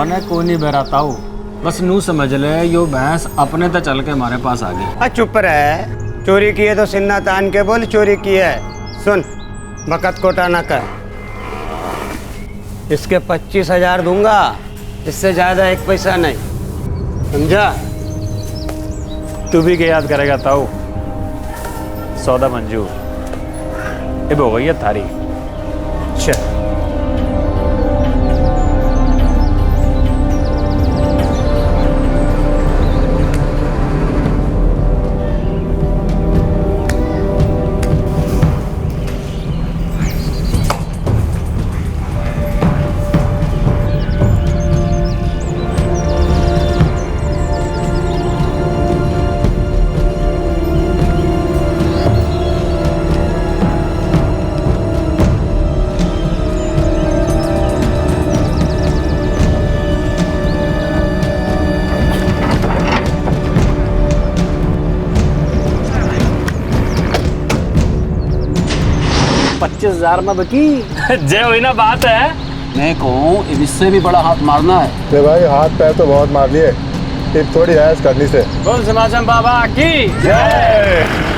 मने को नहीं बहराताऊ, बस नू समझ ले यो भैंस अपने तो चल के हमारे पास आ गई। चुप रहे, चोरी की है तो सिन्ना तान के बोल चोरी की है। सुन, बकत कोटा ना कर। इसके 25,000 दूंगा, इससे ज्यादा एक पैसा नहीं, समझा? तू भी क्या याद करेगा ताऊ? सौदा मंजूर। अब हो गई है थारी। चल। में बकी जय हुई ना बात है। मैं कहूँ इससे भी बड़ा हाथ मारना है। तो भाई हाथ पैर तो बहुत मार लिए, अब थोड़ी ऐश करनी से। बोल समाजम बाबा की जय।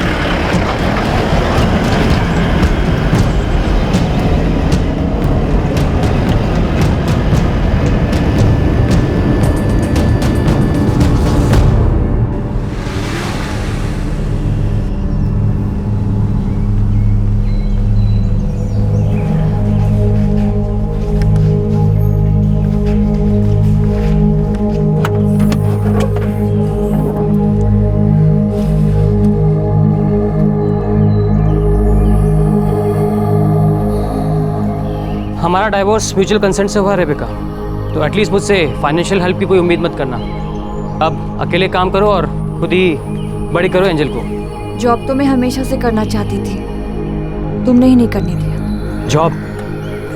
हमारा डाइवोर्स म्यूचुअल कंसेंट से हुआ रेबेका, तो एटलीस्ट मुझसे फाइनेंशियल हेल्प की कोई उम्मीद मत करना। अब अकेले काम करो और खुद ही बड़ी करो एंजल को। जॉब तो मैं हमेशा से करना चाहती थी, तुमने ही नहीं करने दिया।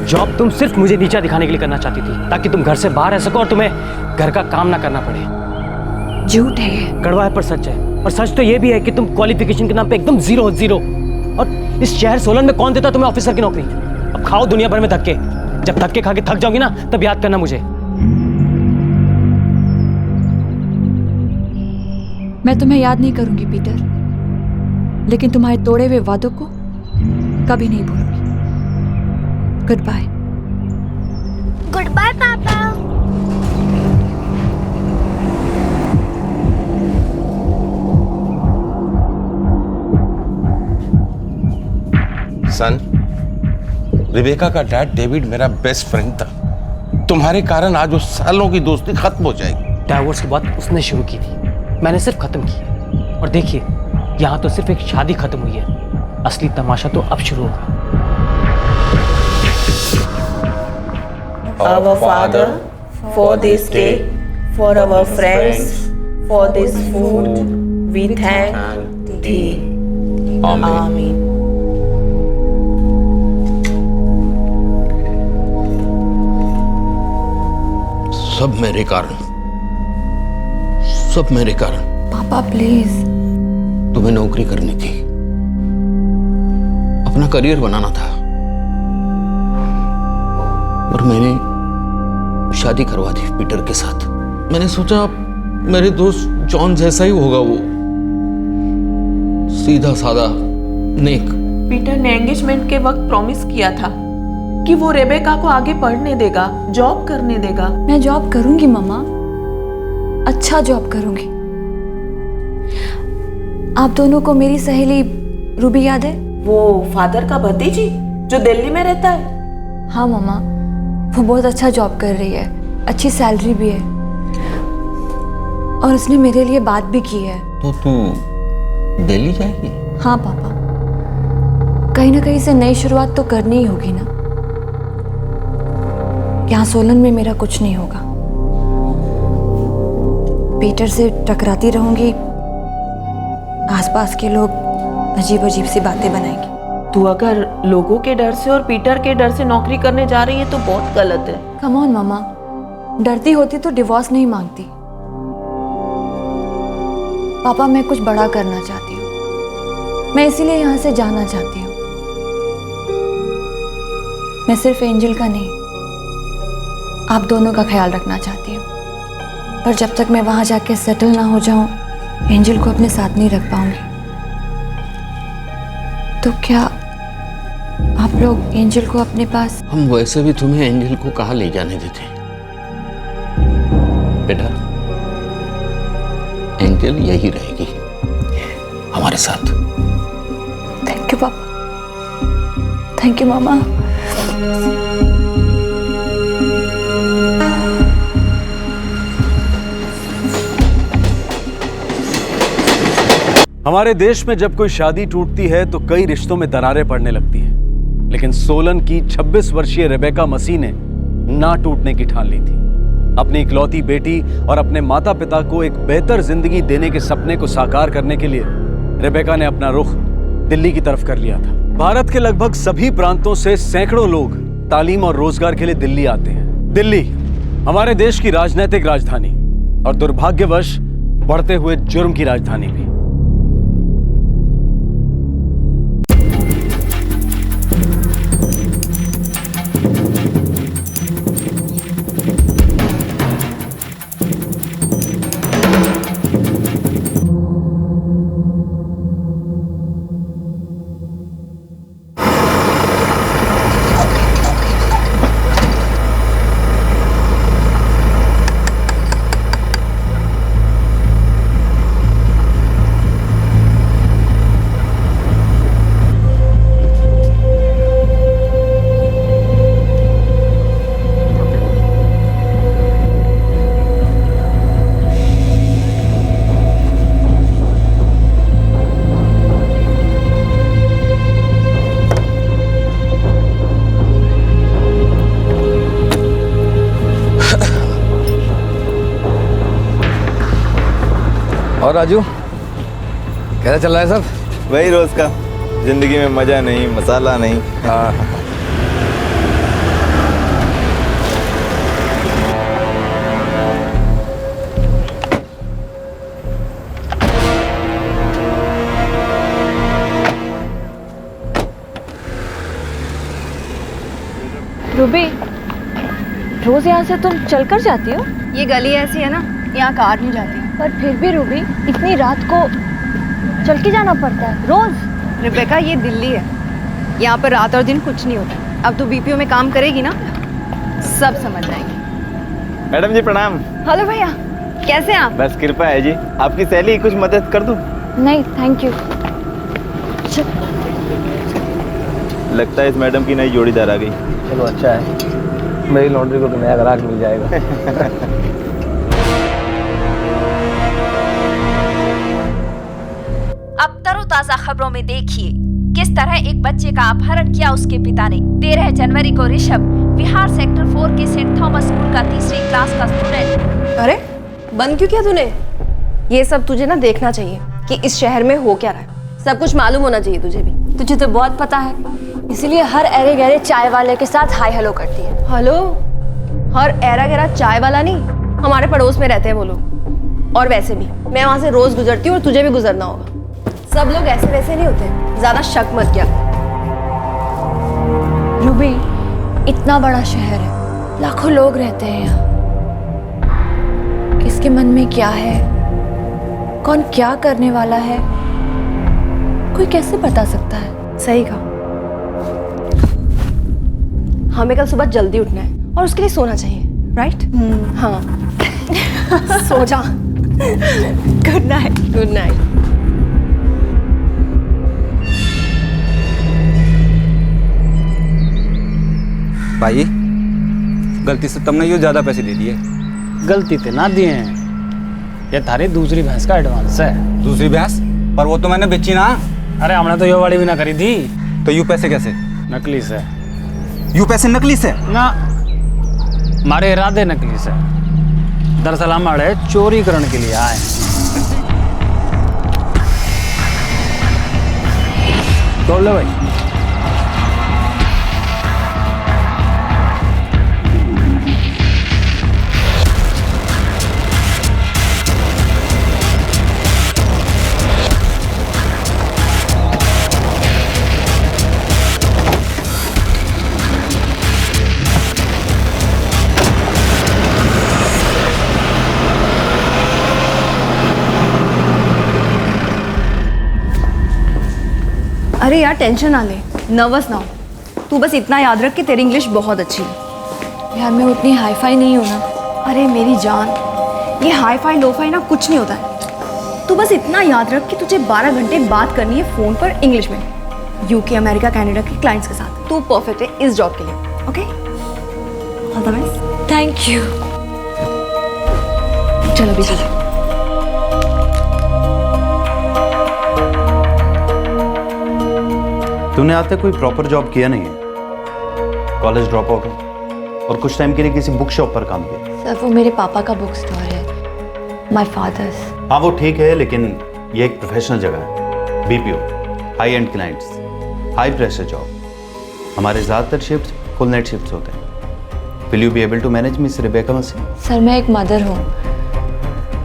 जॉब तुम सिर्फ मुझे नीचा दिखाने के लिए करना चाहती थी, ताकि तुम घर से बाहर रह सको और तुम्हें घर का काम ना करना पड़े। झूठ है ये। कड़वा है पर सच है। और सच तो ये भी है कि तुम क्वालिफिकेशन के नाम पे एकदम जीरो। और इस शहर सोलन में कौन देता तुम्हें ऑफिसर की नौकरी? अब खाओ दुनिया भर में धक्के। जब धक्के खा के थक जाओगी ना, तब याद करना मुझे। मैं तुम्हें याद नहीं करूंगी पीटर, लेकिन तुम्हारे तोड़े हुए वादों को कभी नहीं भूलूंगी। Good bye. गुड बाय पापा। सन, रिबेका का डैड डेविड मेरा बेस्ट फ्रेंड था। तुम्हारे कारण आज उस सालों की दोस्ती खत्म हो जाएगी। डाइवोर्स की बात उसने शुरू की थी, मैंने सिर्फ खत्म की। और देखिए, यहाँ तो सिर्फ एक शादी खत्म हुई है, असली तमाशा तो अब शुरू होगा। Our Father, for this day, for our friends, for this food, we thank Thee. Amen. सब मेरे कारण, सब मेरे कारण। पापा प्लीज। तुम्हें नौकरी करनी थी, अपना करियर बनाना था, और मैंने शादी करवा दी पीटर के साथ। मैंने सोचा मेरे दोस्त जॉन जैसा ही होगा वो, सीधा साधा नेक। पीटर ने एंगेजमेंट के वक्त प्रॉमिस किया था कि वो रेबेका को आगे पढ़ने देगा, जॉब करने देगा। मैं जॉब करूंगी मम्मा, अच्छा जॉब करूंगी। आप दोनों को मेरी सहेली रूबी याद है? वो फादर का भतीजी जो दिल्ली में रहता है। हाँ मम्मा, वो बहुत अच्छा जॉब कर रही है, अच्छी सैलरी भी है, और उसने मेरे लिए बात भी की है। तो तू दिल्ली जाएगी? हाँ पापा, कहीं ना कहीं से नई शुरुआत तो करनी ही होगी ना। यहाँ सोलन में मेरा कुछ नहीं होगा, पीटर से टकराती रहूंगी, आसपास के लोग अजीब अजीब सी बातें बनाएंगे। तू अगर लोगों के डर से और पीटर के डर से नौकरी करने जा रही है तो बहुत गलत है। कम ऑन मामा, डरती होती तो डिवोर्स नहीं मांगती। पापा, मैं कुछ बड़ा करना चाहती हूँ, मैं इसीलिए यहाँ से जाना चाहती हूँ। मैं सिर्फ एंजल का नहीं, आप दोनों का ख्याल रखना चाहती हूँ, पर जब तक मैं वहाँ जाके सेटल ना हो जाऊँ एंजल को अपने साथ नहीं रख पाऊंगी। तो क्या आप लोग एंजल को अपने पास? हम वैसे भी तुम्हें एंजल को कहाँ ले जाने देते बेटा। एंजल यही रहेगी हमारे साथ। थैंक यू पापा, थैंक यू मामा। हमारे देश में जब कोई शादी टूटती है तो कई रिश्तों में दरारें पड़ने लगती हैं, लेकिन सोलन की 26 वर्षीय रेबेका मसीह ने ना टूटने की ठान ली थी। अपनी इकलौती बेटी और अपने माता पिता को एक बेहतर जिंदगी देने के सपने को साकार करने के लिए रेबेका ने अपना रुख दिल्ली की तरफ कर लिया था। भारत के लगभग सभी प्रांतों से सैकड़ों लोग तालीम और रोजगार के लिए दिल्ली आते हैं। दिल्ली हमारे देश की राजनीतिक राजधानी और दुर्भाग्यवश बढ़ते हुए जुर्म की राजधानी भी। और राजू कैसा चल रहा है सब? वही रोज का, जिंदगी में मजा नहीं, मसाला नहीं। हाँ रूबी, रोज यहाँ से तुम चलकर जाती हो? ये गली ऐसी है ना, यहाँ कार नहीं जाती। पर फिर भी रूबी, इतनी रात को चल के जाना पड़ता है रोज। रेबेका, ये दिल्ली है, यहाँ पर रात और दिन कुछ नहीं होता। अब तो बीपीओ में काम करेगी ना, सब समझ जाएंगे। मैडम जी प्रणाम। हेलो भैया, कैसे हैं आप? बस कृपा है जी, आपकी सहेली कुछ मदद कर दूं? नहीं थैंक यू। लगता है इस मैडम की नई जोड़ीदार आ गई। चलो अच्छा है, मेरी लॉन्ड्री को नया ग्राहक मिल जाएगा। अब तरोताजा खबरों में देखिए किस तरह एक बच्चे का अपहरण किया उसके पिता ने। 13 जनवरी को ऋषभ बिहार सेक्टर 4 के सेंट थॉमस स्कूल का तीसरी क्लास का स्टूडेंट। अरे बंद क्यों किया तूने? ये सब तुझे ना देखना चाहिए कि इस शहर में हो क्या रहा है, सब कुछ मालूम होना चाहिए तुझे भी। तुझे तो बहुत पता है, इसीलिए हर एरे गहरे चाय वाले के साथ हाय हेलो करती है। हेलो? हर एरा गहरा चाय वाला नहीं, हमारे पड़ोस में रहते हैं वो लोग। और वैसे भी मैं वहां से रोज गुजरती हूँ और तुझे भी गुजरना होगा। सब लोग ऐसे वैसे नहीं होते, ज्यादा शक मत किया। रूबी, इतना बड़ा शहर है, लाखों लोग रहते हैं यहाँ। किसके मन में क्या है, कौन क्या करने वाला है, कोई कैसे बता सकता है? सही कहा। हमें कल सुबह जल्दी उठना है और उसके लिए सोना चाहिए, राइट? हाँ। सो जा। Good night. Good night. भाई गलती से तुमने ये ज्यादा पैसे दे दिए। गलती तो ना दिए हैं, ये थारी दूसरी भैंस का एडवांस है। दूसरी भैंस? पर वो तो मैंने बेची ना। अरे हमने तो ये वाली भी ना करी थी। तो यू पैसे कैसे? नकली से। यू पैसे नकली से? ना, हमारे इरादे नकली से। दरअसल हमारे चोरी करने के लिए आए। तोड़ लो भाई। अरे यार टेंशन ना ले, नर्वस ना हो। तू बस इतना याद रख कि तेरी इंग्लिश बहुत अच्छी है। यार मैं उतनी हाईफाई नहीं हूँ ना। अरे मेरी जान, ये हाई फाई लो फाई ना कुछ नहीं होता है। तू बस इतना याद रख कि तुझे 12 घंटे बात करनी है फ़ोन पर इंग्लिश में, यूके, अमेरिका, कनाडा के क्लाइंट्स के साथ। तू परफेक्ट है इस जॉब के लिए। Okay, all the best. Thank you. चलो भी चलो। तूने आज तक कोई प्रॉपर जॉब किया नहीं है, कॉलेज ड्रॉप हो गया और कुछ टाइम के लिए किसी बुक शॉप पर काम किया। सर वो मेरे पापा का बुक स्टोर है, माय फादर्स। हाँ वो ठीक है, लेकिन ये एक प्रोफेशनल जगह है, BPO, high end clients, high pressure job. हमारे ज़्यादातर शिफ्ट्स फुल नाइट शिफ्ट्स होते हैं। Will you be able to manage miss Rebecca Masih? Sir मैं एक मदर हूँ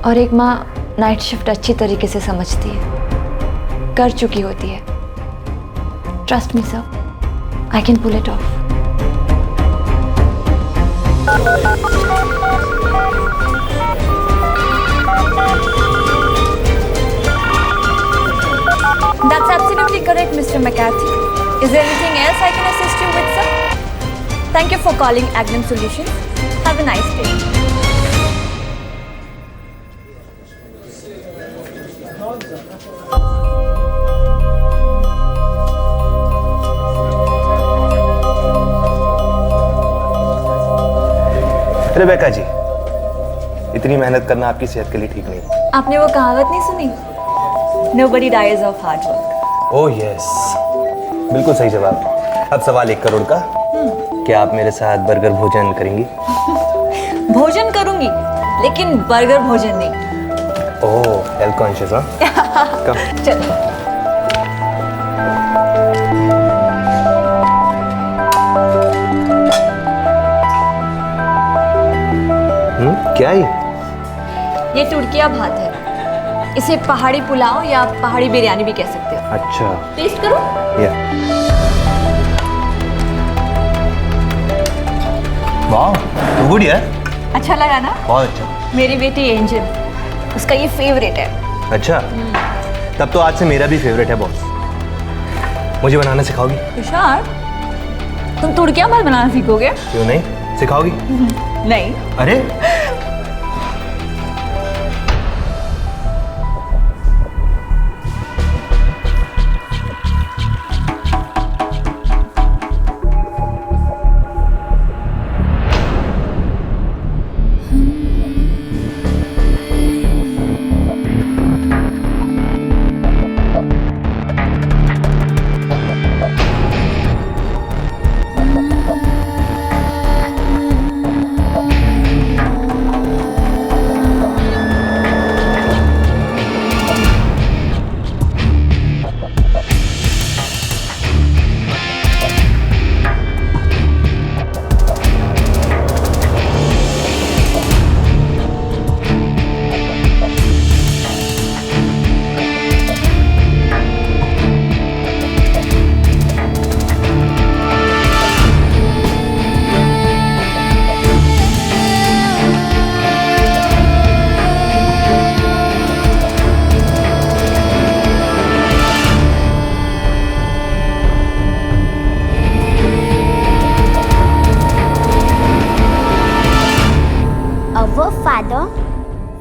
और एक माँ नाइट शिफ्ट अच्छी तरीके से समझती है, कर चुकी होती है। Trust me sir, I can pull it off. That's absolutely correct, Mr. McCarthy. Is there anything else I can assist you with, sir? Thank you for calling Agnum Solutions. Have a nice day. Rebecca ji, इतनी मेहनत करना आपकी सेहत के लिए ठीक नहीं। आपने वो कहावत नहीं सुनी? Nobody dies of hard work. Oh yes, बिल्कुल सही जवाब। अब सवाल 1 करोड़ का, क्या आप मेरे साथ बर्गर भोजन करेंगी? भोजन करूंगी, लेकिन बर्गर भोजन नहीं। ओह हेल्थ कॉन्शियस, हाँ? कम। चलो। क्या है ये टुर्किया भात है। इसे पहाड़ी पुलाव या पहाड़ी बिरयानी भी कह सकते हो। अच्छा, टेस्ट करो। वाह, गुड यार। अच्छा लगा ना? बहुत अच्छा। मेरी बेटी एंजल, उसका ये फेवरेट है। अच्छा, तब तो आज से मेरा भी फेवरेट है बॉस। मुझे बनाना सिखाओगी? तुषार, तुम तुर्किया भात बनाना सीखोगे? क्यों नहीं, सिखाओगी? नहीं। अरे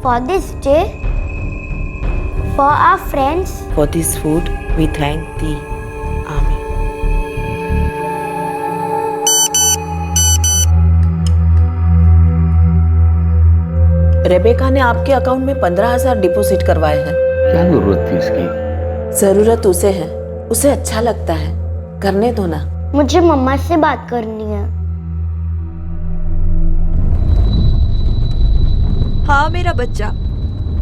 for this day, for our friends, For this food, we thank thee. Amen. Rebecca ने आपके अकाउंट में 15,000 डिपॉजिट करवाए हैं। क्या जरूरत थी इसकी? जरूरत उसे है, उसे अच्छा लगता है, करने दो ना। मुझे मम्मा से बात करनी है। हाँ मेरा बच्चा,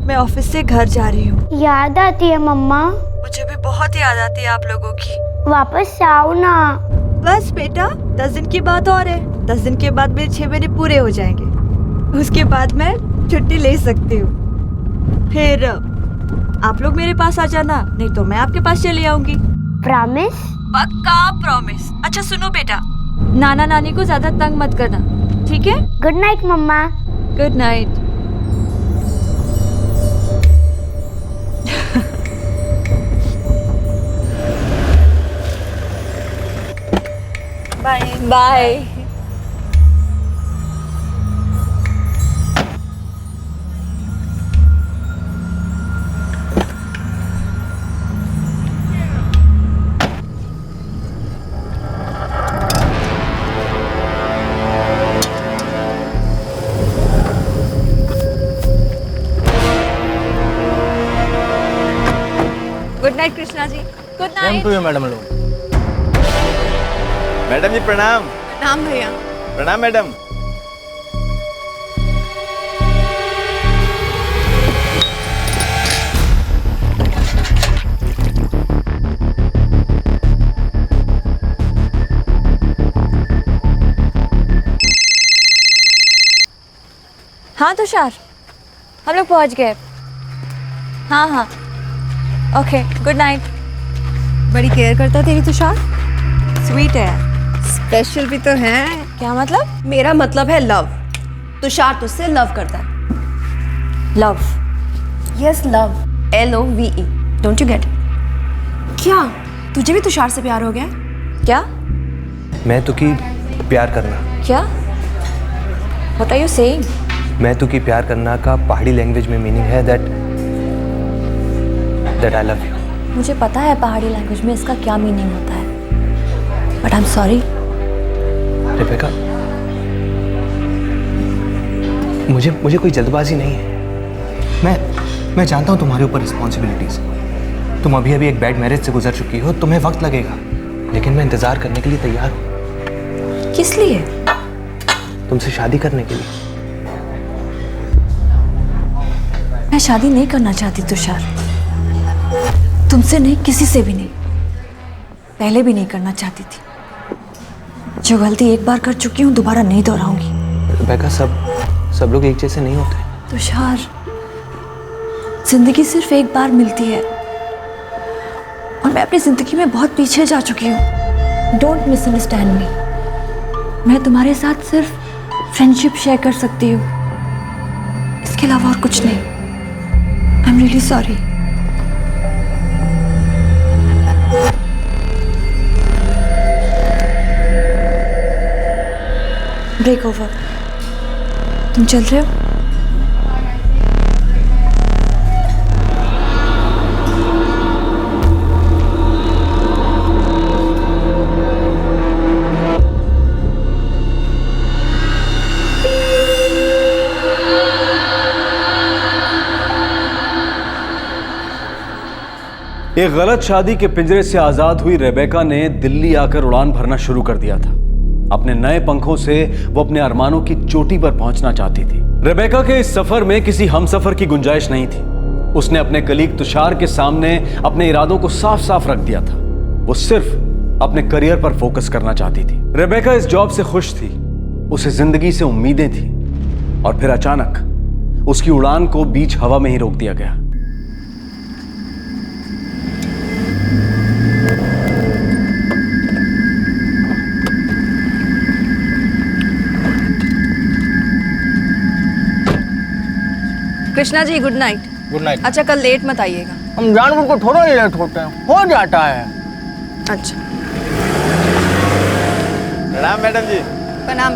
मैं ऑफिस से घर जा रही हूँ। याद आती है मम्मा? मुझे भी बहुत याद आती है आप लोगों की। वापस आओ ना। बस बेटा 10 दिन की बात और है। 10 दिन के बाद मेरे 6 महीने पूरे हो जाएंगे, उसके बाद मैं छुट्टी ले सकती हूँ। फिर आप लोग मेरे पास आ जाना, नहीं तो मैं आपके पास चली आऊंगी। प्रॉमिस? पक्का प्रॉमिस। अच्छा सुनो बेटा, नाना नानी को ज्यादा तंग मत करना, ठीक है? गुड नाइट मम्मा। Good night. Bye bye. Good night Krishna ji. Good night. Madam लोग। मैडम जी प्रणाम। नाम भैया। प्रणाम मैडम। हाँ तुषार, हम लोग पहुंच गए। हाँ हाँ ओके, गुड नाइट। बड़ी केयर करता तेरी तुषार, स्वीट है, स्पेशल भी तो है। क्या मतलब? मेरा मतलब है लव। तुषार तुझसे लव करता है। Love? Yes love, LOVE। Don't you get? क्या तुझे भी तुषार से प्यार हो गया? क्या? मैं तो की प्यार करना। क्या? What are you saying? मैं तो की प्यार करना का पहाड़ी लैंग्वेज में मीनिंग है that I love you। मुझे पता है पहाड़ी लैंग्वेज में इसका क्या मीनिंग होता है, but I am sorry. Rebecca, मुझे कोई जल्दबाजी नहीं है। मैं जानता हूँ तुम्हारे ऊपर रिस्पॉन्सिबिलिटीज। तुम अभी एक बैड मैरिज से गुजर चुकी हो, तुम्हें वक्त लगेगा, लेकिन मैं इंतजार करने के लिए तैयार हूँ। किस लिए? तुमसे शादी करने के लिए। मैं शादी नहीं करना चाहती तुषार, तुमसे नहीं, किसी से भी नहीं, पहले भी नहीं करना चाहती थी। जो गलती एक बार कर चुकी हूँ दोबारा नहीं दोहराऊंगी। रेबेका, सब लोग एक जैसे नहीं होते। तुषार, जिंदगी सिर्फ एक बार मिलती है और मैं अपनी जिंदगी में बहुत पीछे जा चुकी हूँ। डोंट मिसअंडरस्टैंड मी। मैं तुम्हारे साथ सिर्फ फ्रेंडशिप शेयर कर सकती हूँ, इसके अलावा और कुछ नहीं। I am really sorry. Break over. तुम चल रहे हो? एक गलत शादी के पिंजरे से आजाद हुई रेबेका ने दिल्ली आकर उड़ान भरना शुरू कर दिया था। अपने नए पंखों से वो अपने अरमानों की चोटी पर पहुंचना चाहती थी। रेबेका के इस सफर में किसी हमसफर की गुंजाइश नहीं थी। उसने अपने कलीग तुषार के सामने अपने इरादों को साफ साफ रख दिया था। वो सिर्फ अपने करियर पर फोकस करना चाहती थी। रेबेका इस जॉब से खुश थी, उसे जिंदगी से उम्मीदें थी, और फिर अचानक उसकी उड़ान को बीच हवा में ही रोक दिया गया। Krishna ji good night. Good night. अच्छा कल लेट मत आइएगा। हम जानवर को थोड़ा ही लेट होते हैं, हो जाता है। अच्छा प्रणाम मैडम जी। प्रणाम।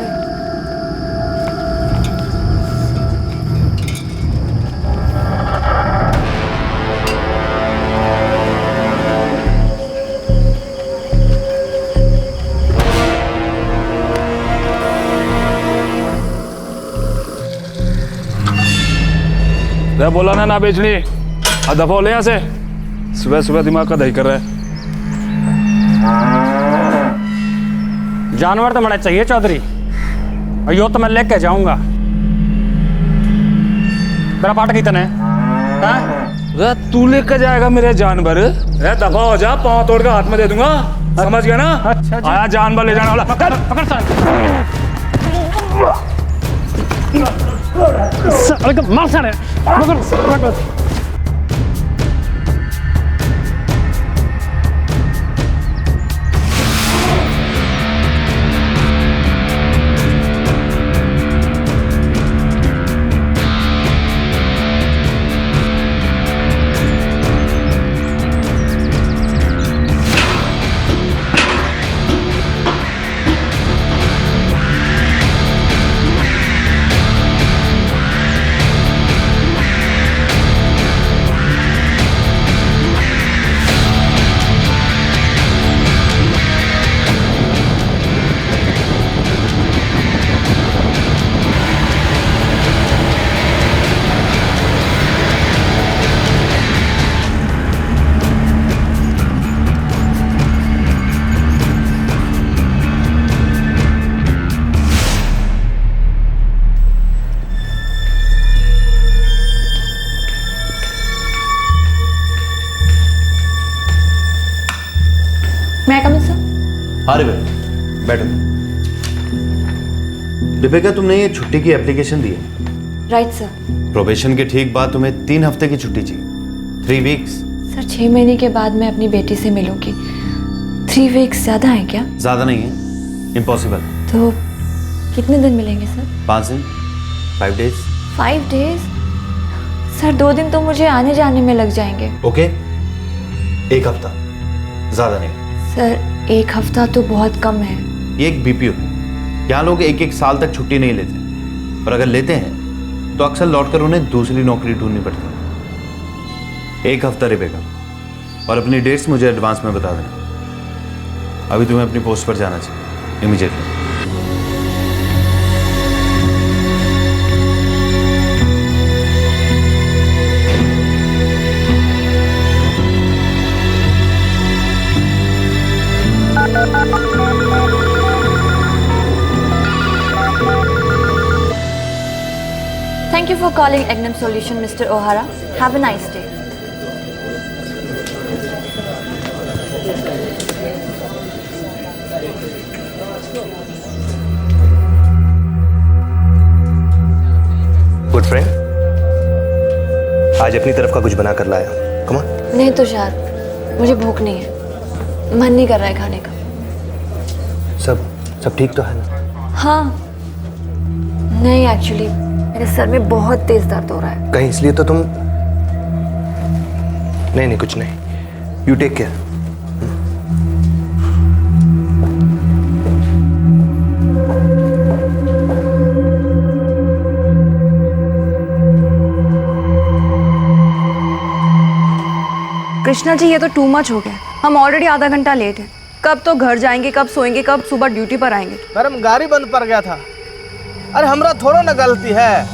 बोला ना बेचनी, दफा हो ले यहाँ से। सुबह सुबह दिमाग का दही कर रहा है। जानवर तो बड़ा चाहिए चौधरी, और यो तो मैं लेके जाऊंगा। मेरा पाठ कितने है? तू लेकर जाएगा मेरे जानवर? दफा हो जा, पाँव तोड़ के हाथ में दे दूंगा, समझ गया ना? अच्छा आया जानवर ले जाने वाला। पकड़ पकड़ मार सारे। बैठो। रिबेका, तुमने ये छुट्टी की एप्लीकेशन दी है? Right sir. प्रोबेशन के ठीक बाद तुम्हें 3 हफ्ते की छुट्टी चाहिए। 3 वीक्स। सर 6 महीने के बाद मैं अपनी बेटी से मिलूंगी। 3 वीक्स ज़्यादा है क्या? ज़्यादा नहीं है, इम्पॉसिबल। तो कितने दिन मिलेंगे सर? 5 दिन, 5 डेज। 5 डेज? सर 2 दिन तो मुझे आने जाने में लग जाएंगे। ओके, 1 हफ्ता, ज़्यादा नहीं। सर 1 हफ्ता तो बहुत कम है। ये एक बीपीओ है, यहाँ लोग 1-1 साल तक छुट्टी नहीं लेते, और अगर लेते हैं तो अक्सर लौटकर उन्हें दूसरी नौकरी ढूंढनी पड़ती है। 1 हफ्ता रिबेका, और अपनी डेट्स मुझे एडवांस में बता देना। अभी तुम्हें अपनी पोस्ट पर जाना चाहिए immediately. Thank you for calling Egnum Solution, Mr. O'Hara. Have a nice day. Good friend, आज अपनी तरफ का कुछ बना कर लाया। Come on. नहीं तुषार, मुझे भूख नहीं है, मन नहीं कर रहा है खाने का। सब ठीक तो है ना? हाँ, नहीं एक्चुअली मेरे सर में बहुत तेज दर्द हो रहा है। कहीं इसलिए तो तुम? नहीं, कुछ नहीं। You take care. Krishna ji, ये तो टू मच हो गया। हम ऑलरेडी आधा घंटा लेट हैं। कब तो घर जाएंगे, कब सोएंगे, कब सुबह ड्यूटी पर आएंगे। मैडम गाड़ी बंद पड़ गया था। अरे हमरा थोड़ा ना गलती है,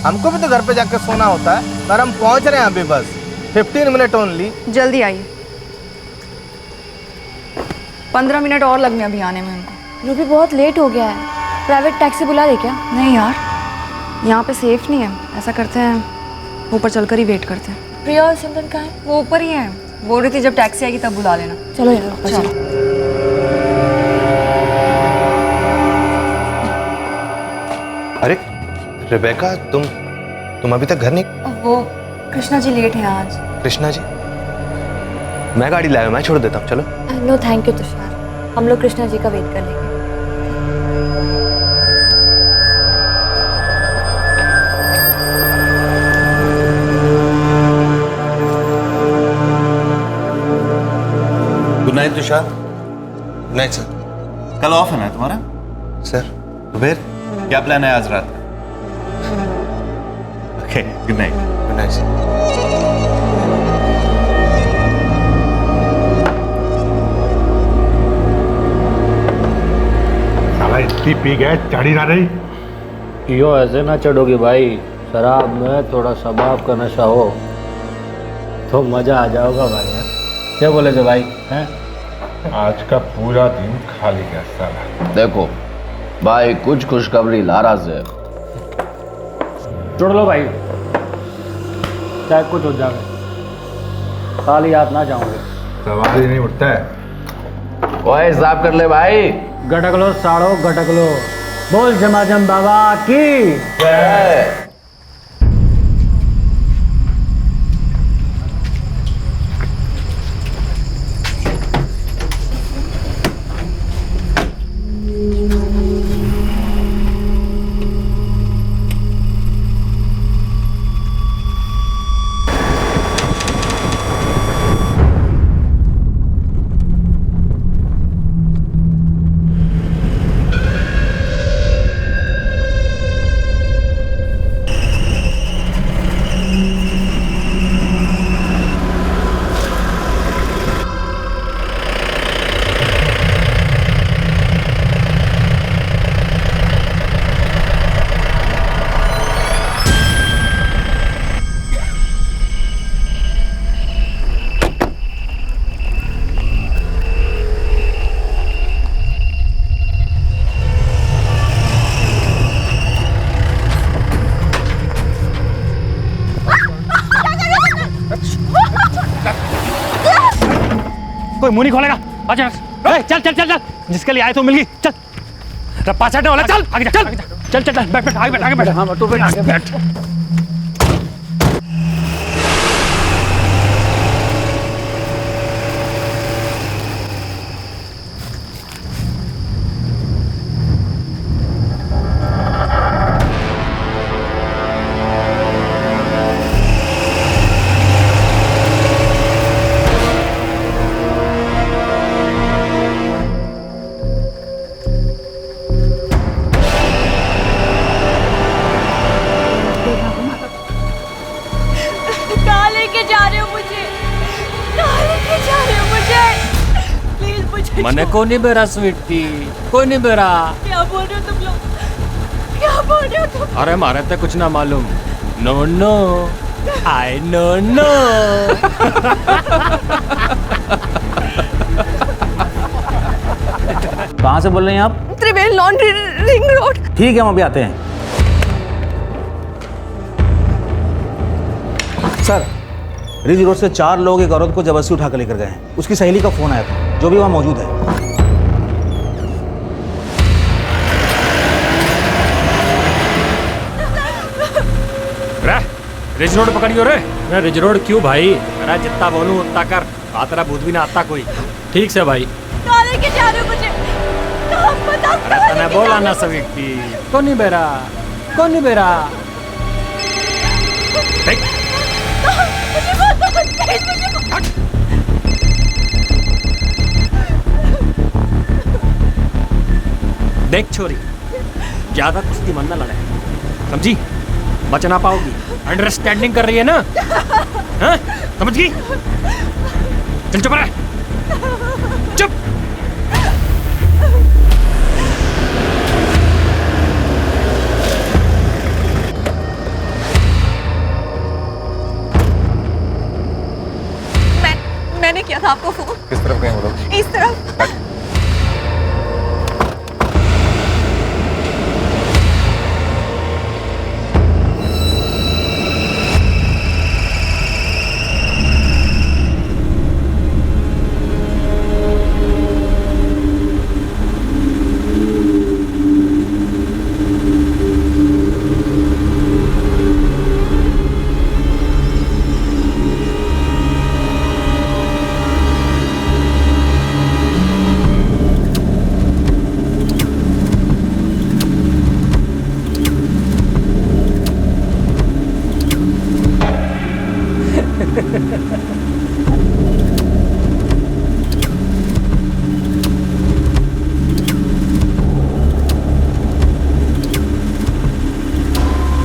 हमको भी तो घर पे जाकर सोना होता है। मैडम पहुंच रहे हैं अभी, बस 15 मिनट ओनली। जल्दी आइए, 15 मिनट और लगने अभी आने में उनको। रूबी बहुत लेट हो गया है, प्राइवेट टैक्सी बुला दे क्या? नहीं यार, यहाँ पे सेफ नहीं है। ऐसा करते हैं, ऊपर चलकर ही वेट करते हैं। प्रिया और सिमरन कहाँ है? वो ऊपर ही है, बोल रही थी जब टैक्सी आएगी तब बुला लेना। चलो यार ऊपर चलो। अरे रिबेका, तुम अभी तक घर नहीं? वो कृष्णा जी लेट हैं आज। कृष्णा जी? मैं गाड़ी लाया हूं, मैं छोड़ देता हूँ। चलो। नो थैंक यू तुषार, हम लोग कृष्णा जी का वेट कर लेंगे। Good night Tushar. Good night sir. कल ऑफ है ना तुम्हारा? सर। तो फिर क्या प्लान है आज रात का? Okay, good night. Good night sir. साला इतनी पी गए, चढ़ी ना रही। यो ऐसे ना चढ़ोगे भाई, शराब में थोड़ा शबाब का नशा हो तो मजा आ जाओगा भाई। क्या बोले थे भाई? हैं? आज का पूरा दिन खाली गया साला। देखो भाई, कुछ खुशखबरी लारा से। छोड़ लो भाई, चाहे कुछ हो जाए, खाली हाथ ना जाओगे। सवाल ही नहीं उठता है। ओए हिसाब कर ले भाई। गटक लो साड़ो, गटक लो। बोल जमाजम बाबा की जय। कोई मुंह नहीं खोलेगा। अच्छा चल चल चल चल, जिसके लिए आए तो मिल गई। चल रप्पा चढ़ने वाला, चल आगे जा, चल चल चल, बैठ बैठ, आगे बैठ, आगे बैठ। हाँ तू बैठ, आगे बैठ। कहाँ लेके जा रहे हो मुझे? कहाँ लेके जा रहे हो मुझे? प्लीज मुझे मने को नहीं बेरा स्वीटी, कोई नहीं बेरा। क्या बोल रहे हो तुम लोग? क्या बोल रहे हो तुम? अरे मारे तो कुछ ना मालूम। No no, I know no. कहाँ से बोल रहे हैं आप? त्रिवेल लॉन्ड्री रिंग रोड। ठीक है, हम अभी आते हैं। सर, रिज रोड से 4 लोग एक औरत को जबरदस्ती उठा कर लेकर गए हैं। उसकी सहेली का फोन आया था, जो भी वहाँ मौजूद है। रिज रोड पकड़ियो रे। रिज रोड क्यों भाई? मेरा जितना बोलूं उतना कर। तेरा भूत भी ना आता कोई। ठीक से भाई। कहाँ लेके जा रहे हो मुझे? कहाँ बताओ? अरे तने बोला ना स्वीटी, कौन नहीं बेरा, कौन नहीं बेरा। मुझे बहुत तेज, मुझे देख छोरी, ज्यादा कुश्ती मन न लड़े, समझी? बच ना पाओगी। अंडरस्टैंडिंग कर रही है ना? हाँ? समझ गई? चल चुप रह, चुप। मैंने किया था आपको फोन। किस तरफ गए वो लोग? इस तरफ।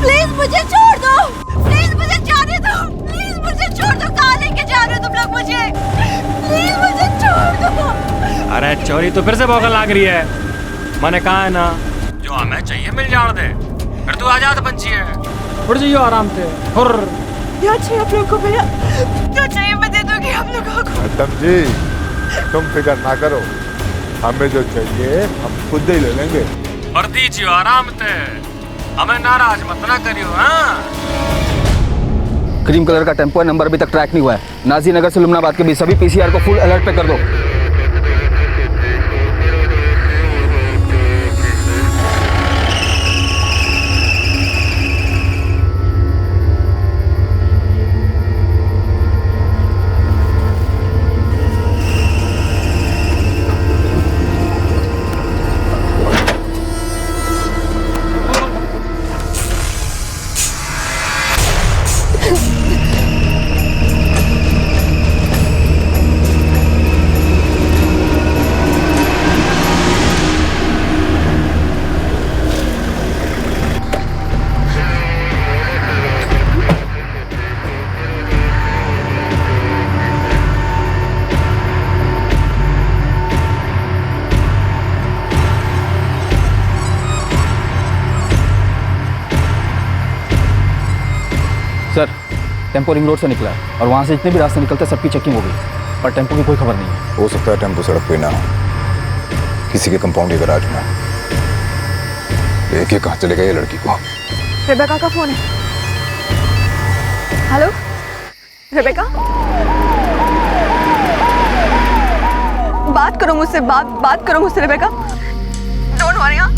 प्लीज मुझे छोड़ दो, प्लीज मुझे जाने दो, प्लीज मुझे छोड़ दो। कहाँ लेके जा रहे हो तुम लोग मुझे? प्लीज मुझे छोड़ दो। अरे चोरी तो फिर से भौंकने लग रही है। मैंने कहा है ना, जो हमें चाहिए मिल जाने दे। फिर तू आजाद पंछी है, उड़ जाइयो आराम से। हुर। क्या चाहिए आप लोगों को मेरा? जो चाहिए मैं दे दूंगी आप लोगों को। मैडम जी, तुम फिक्र ना करो, हमें जो चाहिए हम खुद ही ले लेंगे। और दीजियो आराम से, हमें नाराज मत ना करियो। हाँ? क्रीम कलर का टेम्पो है, नंबर अभी तक ट्रैक नहीं हुआ है। नाजी नगर से लुमनाबाद के बीच सभी पीसीआर को फुल अलर्ट पे कर दो। सर, टेम्पो रिंग रोड से निकला है और वहाँ से जितने भी रास्ते निकलते हैं सबकी चेकिंग हो गई, पर टेम्पो की कोई खबर नहीं है। हो सकता है टेम्पो सड़क पे ना हो, किसी के कंपाउंड या गैराज में। लेके कहाँ चले गए ये लड़की को? रेबेका का फोन है। हेलो रेबेका, बात करो मुझसे, बात करो मुझसे रेबेका। Don't worry. हाँ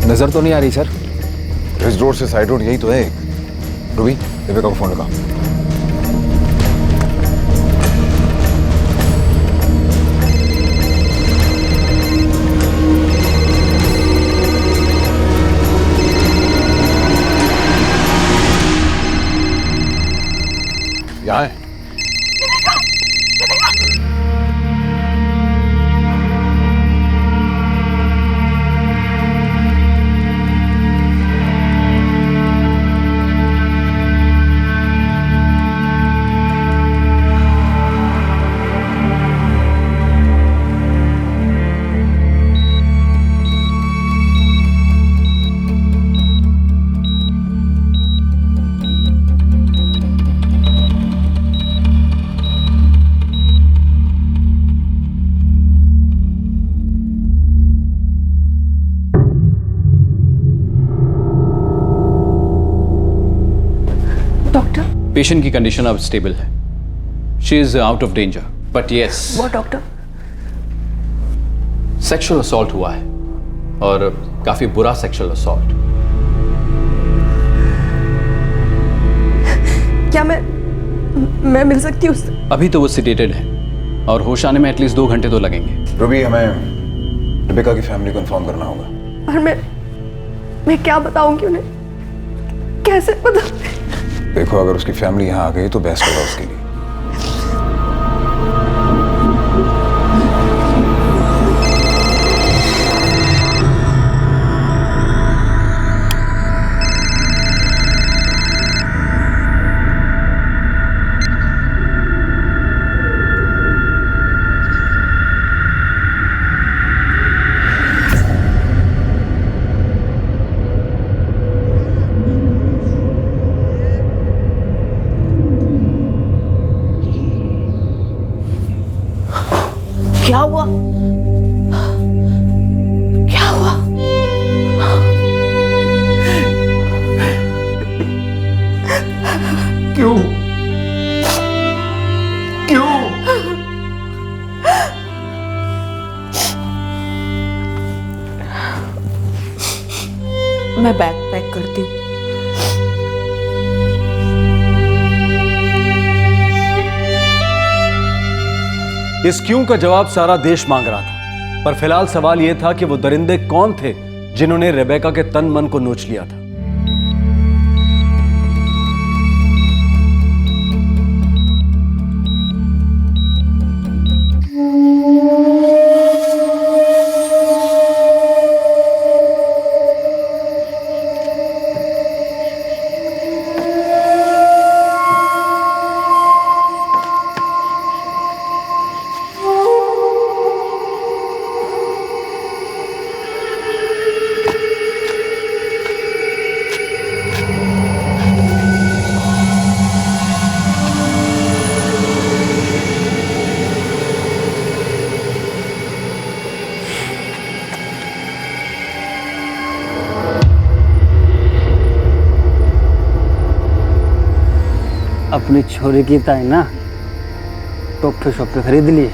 नजर तो नहीं आ रही सर। इस रोड से साइड रोड यही तो है एक। रूबी, रेबेका को फोन लगा। यहाँ है। पेशेंट की कंडीशन अब स्टेबल है। She is out of danger, but yes. वो डॉक्टर सेक्सुअल असॉल्ट हुआ है और काफी बुरा सेक्सुअल असॉल्ट। क्या मैं मिल सकती हूँ उससे? अभी तो वो सिडेटेड है और होश आने में एटलीस्ट 2 घंटे तो लगेंगे। रूबी, हमें रेबेका की फैमिली को इन्फॉर्म करना होगा। और मैं क्या बताऊंगी उन्हें? कैसे बता? देखो, अगर उसकी फैमिली यहाँ आ गई तो बेस्ट होगा उसके लिए। क्या हुआ? क्या हुआ? क्यों? क्यों? मैं बैग पैक करती हूँ। इस क्यों का जवाब सारा देश मांग रहा था, पर फिलहाल सवाल यह था कि वो दरिंदे कौन थे जिन्होंने रेबेका के तन मन को नोच लिया था। अपनी छोरी की ताई ना टॉप शॉप पे खरीद लिए।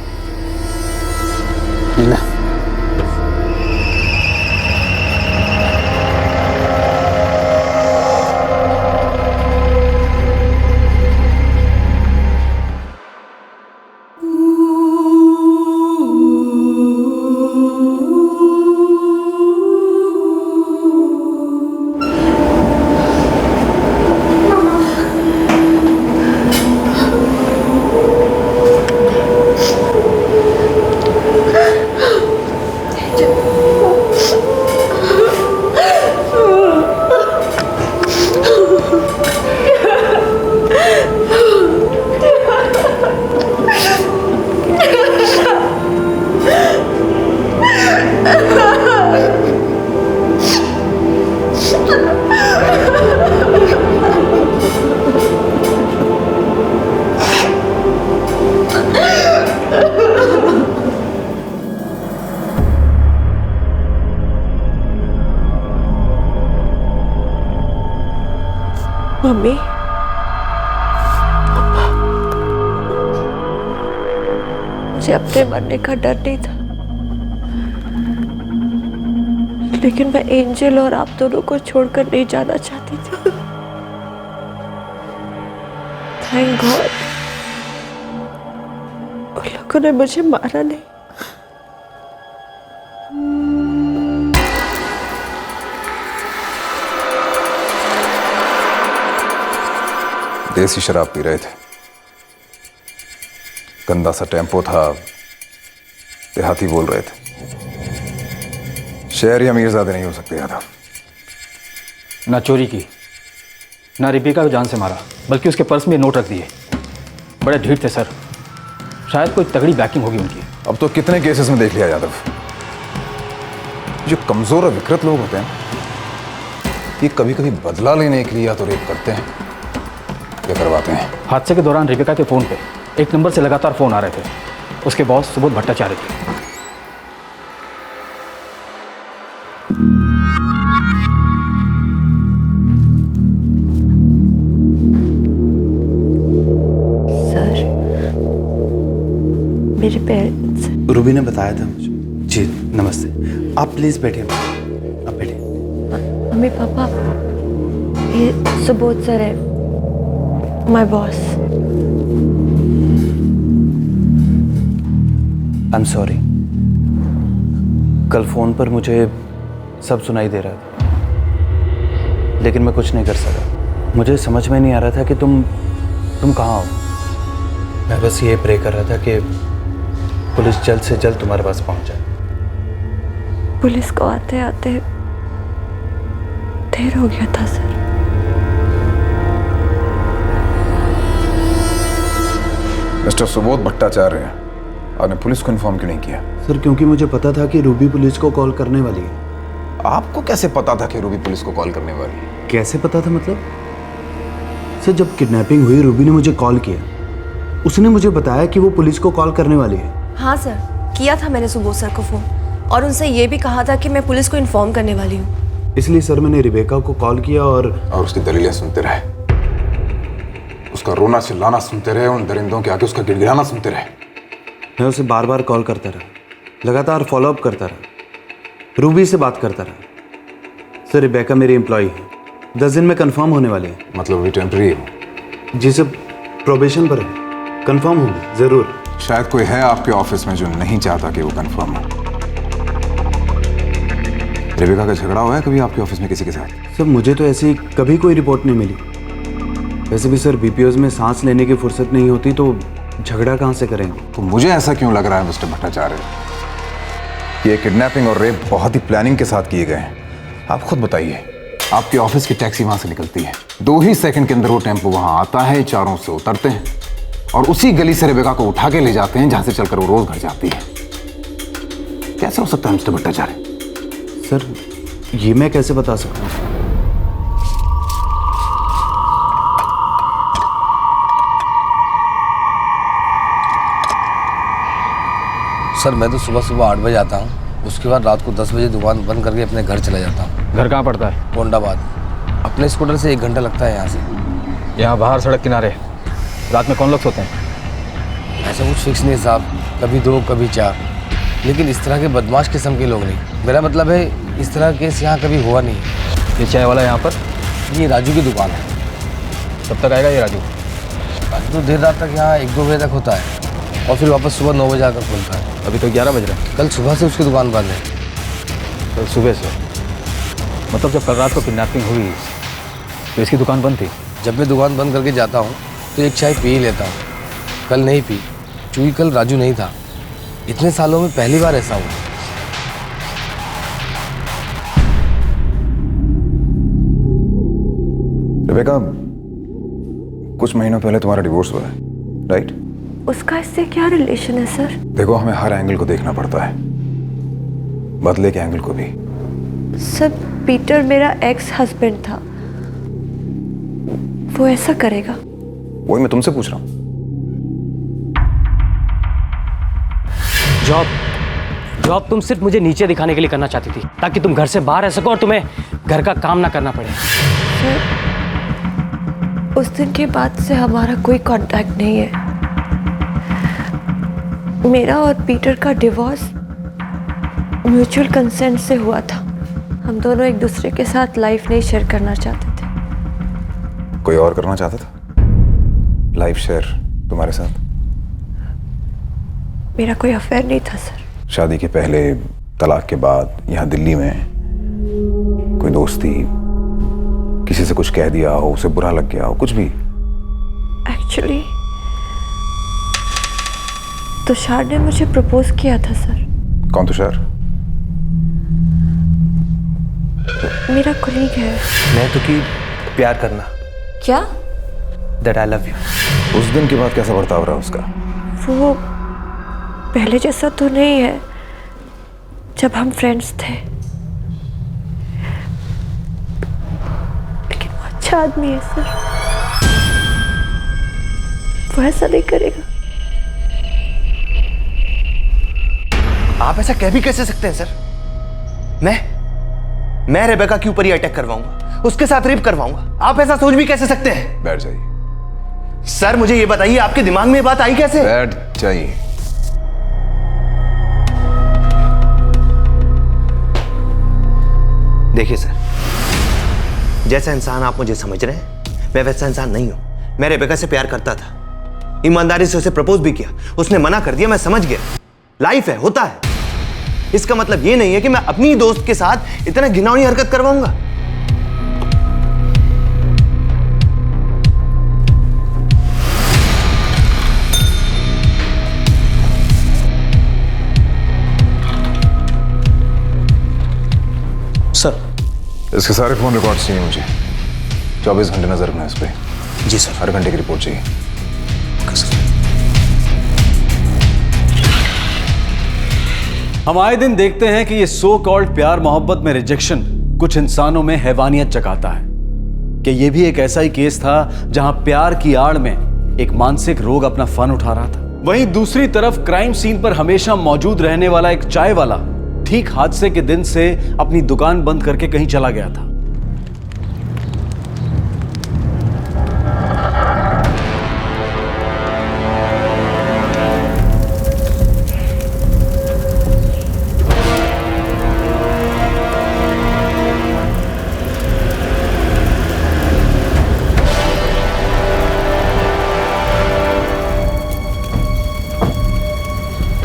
मम्मी मुझे अपने मरने का डर नहीं था, लेकिन मैं एंजल और आप दोनों को छोड़कर नहीं जाना चाहती थी। थैंक गॉड उन लोगों ने मुझे मारा नहीं। देसी शराब पी रहे थे, गंदा सा टेम्पो था, देहाती बोल रहे थे। शहरी अमीरजादे नहीं हो सकते यादव। ना चोरी की, ना रिबिका को जान से मारा, बल्कि उसके पर्स में नोट रख दिए। बड़े ढीठ थे सर, शायद कोई तगड़ी बैकिंग होगी उनकी। अब तो कितने केसेस में देख लिया यादव, जो कमजोर और विकृत लोग होते हैं ये कभी कभी बदला लेने के लिए या तो रेप करते हैं या करवाते हैं। हादसे के दौरान रिबिका के फ़ोन पे एक नंबर से लगातार फ़ोन आ रहे थे। उसके बॉस सुबोध भट्टाचार्य थे। सर, मेरे पेरेंट्स। रूबी ने बताया था मुझे। जी नमस्ते, आप प्लीज बैठिए, आप बैठिए। मम्मी पापा, ये सुबोध सर है, my boss. I am sorry, कल फोन पर मुझे सब सुनाई दे रहा था, लेकिन मैं कुछ नहीं कर सका। मुझे समझ में नहीं आ रहा था कि तुम कहाँ हो। मैं बस ये प्रे कर रहा था कि पुलिस जल्द से जल्द तुम्हारे पास पहुंच जाए। पुलिस को आते आते देर हो गया था सर। मिस्टर सुबोध भट्टाचार्य, आपने पुलिस को इन्फॉर्म क्यों नहीं किया? सर, क्योंकि मुझे पता था कि रूबी पुलिस को कॉल करने वाली है। आपको कैसे पता था कि रूबी पुलिस को कॉल करने वाली है? कैसे पता था मतलब? सर, जब किडनैपिंग हुई रूबी ने मुझे कॉल किया, उसने मुझे बताया कि वो पुलिस को कॉल करने वाली है। हाँ सर, किया था मैंने सुबोध सर को फ़ोन, और उनसे ये भी कहा था कि मैं पुलिस को इन्फॉर्म करने वाली हूँ। इसलिए सर मैंने रिबेका को कॉल किया और उसकी दलीलें सुनते रहे, उसका रोना चिल्लाना सुनते रहे, उन दरिंदों के आगे उसका गिड़गिड़ाना सुनते रहे। मैं उसे बार बार कॉल करता रहा, लगातार फॉलोअप करता रहा, रूबी से बात करता रहा। सर, रिबेका मेरी एम्प्लॉय है, 10 दिन में कंफर्म होने वाली है। मतलब अभी टेम्पररी है? जी सर, प्रोबेशन पर है, कंफर्म होगी जरूर। शायद कोई है आपके ऑफिस में जो नहीं चाहता कि वो कंफर्म हो। रिबेका का झगड़ा हुआ है कभी आपके ऑफिस में किसी के साथ? सर, मुझे तो ऐसी कभी कोई रिपोर्ट नहीं मिली। वैसे भी सर, बीपीओज में सांस लेने की फुर्सत नहीं होती, तो झगड़ा कहाँ से करेंगे? तो मुझे ऐसा क्यों लग रहा है मिस्टर भट्टाचार्य कि ये किडनैपिंग और रेप बहुत ही प्लानिंग के साथ किए गए हैं? आप खुद बताइए, आपके ऑफिस की टैक्सी वहां से निकलती है, 2 ही सेकंड के अंदर वो टेम्पो वहां आता है, चारों से उतरते हैं और उसी गली से रिबेका को उठा के ले जाते हैं जहां से चलकर वो रोज घर जाती है। कैसे हो सकता है मिस्टर भट्टाचार्य? सर, ये मैं कैसे बता सकता हूँ? सर, मैं तो सुबह सुबह 8 बजे आता हूँ, उसके बाद रात को 10 बजे दुकान बंद करके अपने घर चला जाता हूँ। घर कहाँ पड़ता है? गोंडाबाद। अपने स्कूटर से 1 घंटा लगता है यहाँ से। यहाँ बाहर सड़क किनारे रात में कौन लोग सोते हैं? ऐसा कुछ फिक्स नहीं साहब, कभी 2 कभी 4, लेकिन इस तरह के बदमाश किस्म के लोग नहीं। मेरा मतलब है, इस तरह का केस यहाँ कभी हुआ नहीं है। ये चाय वाला यहाँ पर? ये राजू की दुकान है। कब तक आएगा ये राजू? राजू तो देर रात तक यहाँ 1-2 बजे तक होता है और फिर वापस सुबह 9 बजे आकर खुलता है। अभी तो 11 बज रहे हैं। कल सुबह से उसकी दुकान बंद है। कल सुबह से? मतलब जब कल रात को किडनैपिंग हुई तो इसकी दुकान बंद थी? जब मैं दुकान बंद करके जाता हूँ तो एक चाय पी ही लेता हूँ। कल नहीं पी, क्योंकि कल राजू नहीं था। इतने सालों में पहली बार ऐसा हुआ। रिबेका, कुछ महीनों पहले तुम्हारा डिवोर्स हुआ है, राइट? उसका इससे क्या रिलेशन है सर? देखो, हमें हर एंगल को देखना पड़ता है, बदले के एंगल को भी। सर, पीटर मेरा एक्स हस्बैंड था, वो ऐसा करेगा? वही मैं तुमसे पूछ रहा हूँ। जॉब तुम सिर्फ मुझे नीचे दिखाने के लिए करना चाहती थी, ताकि तुम घर से बाहर रह सको और तुम्हें घर का काम ना करना पड़े। उस दिन के बाद से हमारा कोई कांटेक्ट नहीं है। मेरा और पीटर का डिवोर्स म्यूचुअल कंसेंट से हुआ था। हम दोनों एक दूसरे के साथ लाइफ नहीं शेयर करना चाहते थे। कोई और करना चाहता था लाइफ शेयर तुम्हारे साथ? मेरा कोई अफेयर नहीं था सर। शादी के पहले, तलाक के बाद, यहाँ दिल्ली में कोई दोस्ती, किसी से कुछ कह दिया हो, उसे बुरा लग गया हो, कुछ भी? एक्चुअली तुषार ने मुझे प्रपोज किया था सर। कौन तुषार? मेरा कोलीग है। मैं तो कि प्यार करना। क्या? That I love you। उस दिन के बाद कैसा बर्ताव रहा उसका? वो पहले जैसा तो नहीं है जब हम फ्रेंड्स थे, लेकिन वो अच्छा आदमी है सर। वो ऐसा नहीं करेगा। आप ऐसा कह भी कैसे सकते हैं सर? मैं रेबेका के ऊपर ही अटैक करवाऊंगा, उसके साथ रेप करवाऊंगा। आप ऐसा सोच भी कैसे सकते हैं? बैठ जाइए सर। मुझे ये बताइए, आपके दिमाग में ये बात आई कैसे? बैठ जाइए। देखिए सर, जैसा इंसान आप मुझे समझ रहे हैं, मैं वैसा इंसान नहीं हूं। मैं रेबेका से प्यार करता था, ईमानदारी से उसे प्रपोज भी किया। उसने मना कर दिया, मैं समझ गया। लाइफ है, होता है। इसका मतलब ये नहीं है कि मैं अपनी ही दोस्त के साथ इतना घिनौनी हरकत करवाऊंगा। सर, इसके सारे फोन रिकॉर्ड्स चाहिए मुझे। 24 घंटे नजर रखना इस पे। जी सर। हर घंटे की रिपोर्ट चाहिए। हम आए दिन देखते हैं कि ये सो कॉल्ड प्यार मोहब्बत में रिजेक्शन कुछ इंसानों में हैवानियत जगाता है। कि ये भी एक ऐसा ही केस था जहां प्यार की आड़ में एक मानसिक रोग अपना फन उठा रहा था। वहीं दूसरी तरफ क्राइम सीन पर हमेशा मौजूद रहने वाला एक चाय वाला ठीक हादसे के दिन से अपनी दुकान बंद करके कहीं चला गया था।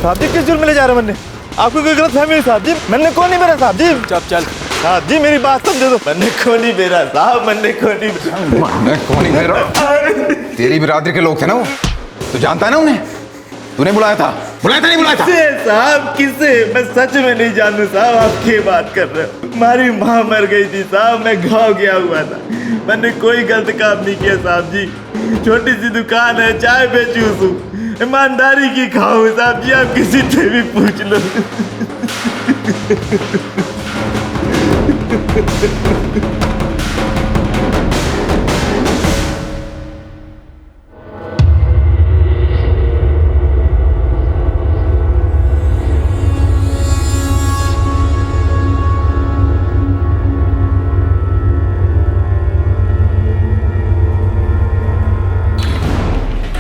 साहब जी, किस जुर्म में ले जा रहे हैं? मैंने आपको कोई गलत फहमी है साहब जी? मैंने को नहीं मेरा साहब जी। चल साहब जी, मेरी बात समझो। तो मैंने को नहीं मेरा साहब, मैंने को नहीं मेरा। तेरी बिरादरी के लोग थे ना वो, तू जानता है ना उन्हें? तूने बुलाया था? नहीं बुलाया था? साहब किसे? मैं सच में नहीं जानू साहब, आप क्या बात कर रहे हो? हमारी माँ मर गई थी साहब, मैं गाँव गया हुआ था। मैंने कोई गलत काम नहीं किया साहब जी। छोटी सी दुकान है, चाय बेचूं हूँ, ईमानदारी की खाऊं साहब जी। आप किसी से भी पूछ लो।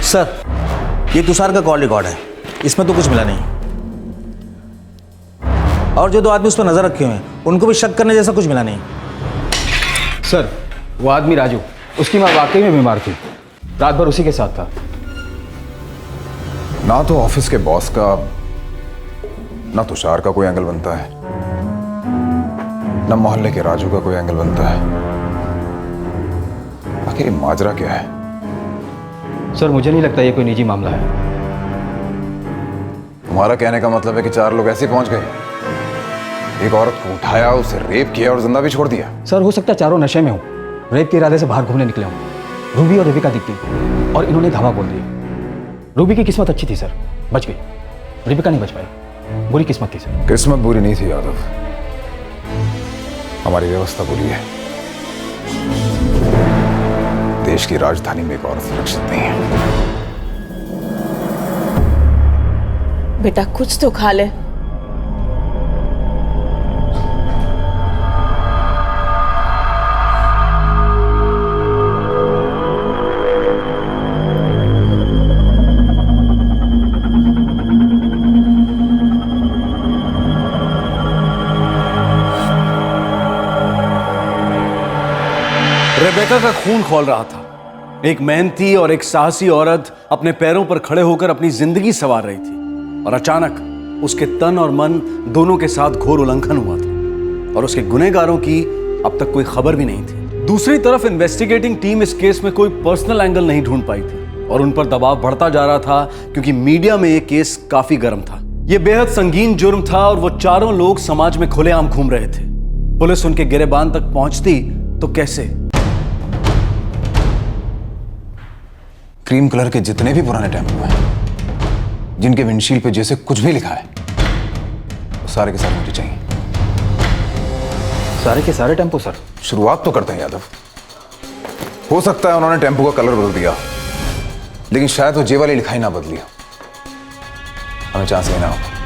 सर, ये तुषार का कॉल रिकॉर्ड है, इसमें तो कुछ मिला नहीं। और जो दो आदमी उस पर नजर रखे हुए हैं, उनको भी शक करने जैसा कुछ मिला नहीं। सर, वो आदमी राजू, उसकी माँ वाकई में बीमार थी, रात भर उसी के साथ था। ना तो ऑफिस के बॉस का, ना तुषार का कोई एंगल बनता है, ना मोहल्ले के राजू का कोई एंगल बनता है। आखिर ये माजरा क्या है? सर, मुझे नहीं लगता ये कोई निजी मामला है। तुम्हारा कहने का मतलब है कि 4 लोग ऐसे पहुंच गए, एक औरत को उठाया, उसे रेप किया और जिंदा भी छोड़ दिया? सर, हो सकता है चारों नशे में हो, रेप के इरादे से बाहर घूमने निकले हों। रूबी और रेबिका दिखती और इन्होंने धावा बोल दिया। रूबी की किस्मत अच्छी थी सर, बच गई। रेबिका नहीं बच पाई, बुरी किस्मत थी सर। किस्मत बुरी नहीं थी यादव, हमारी व्यवस्था बुरी है। देश की राजधानी में एक औरत सुरक्षित नहीं है। बेटा कुछ तो खा ले। रेबेका का खून खौल रहा था। एक मेहनती और एक साहसी औरत अपने पैरों पर खड़े होकर अपनी जिंदगी संवार रही थी और अचानक उसके तन और मन दोनों के साथ घोर उल्लंघन हुआ था और उसके गुनहगारों की अब तक कोई खबर भी नहीं थी। दूसरी तरफ इन्वेस्टिगेटिंग टीम इस केस में कोई पर्सनल एंगल नहीं ढूंढ पाई थी और उन पर दबाव बढ़ता जा रहा था क्योंकि मीडिया में यह केस काफी गर्म था। यह बेहद संगीन जुर्म था और वो चारों लोग समाज में खुलेआम घूम रहे थे। पुलिस उनके गिरेबान तक पहुंचती तो कैसे? क्रीम कलर के जितने भी पुराने टेम्पो हैं जिनके विंडशील्ड पे जैसे कुछ भी लिखा है वो सारे के सारे मुझे चाहिए। सारे के सारे टेम्पो सर? शुरुआत तो करते हैं यादव। हो सकता है उन्होंने टेम्पो का कलर बदल दिया लेकिन शायद वो जे वाली लिखाई ना बदली हो। हमें चांस लेना होगा।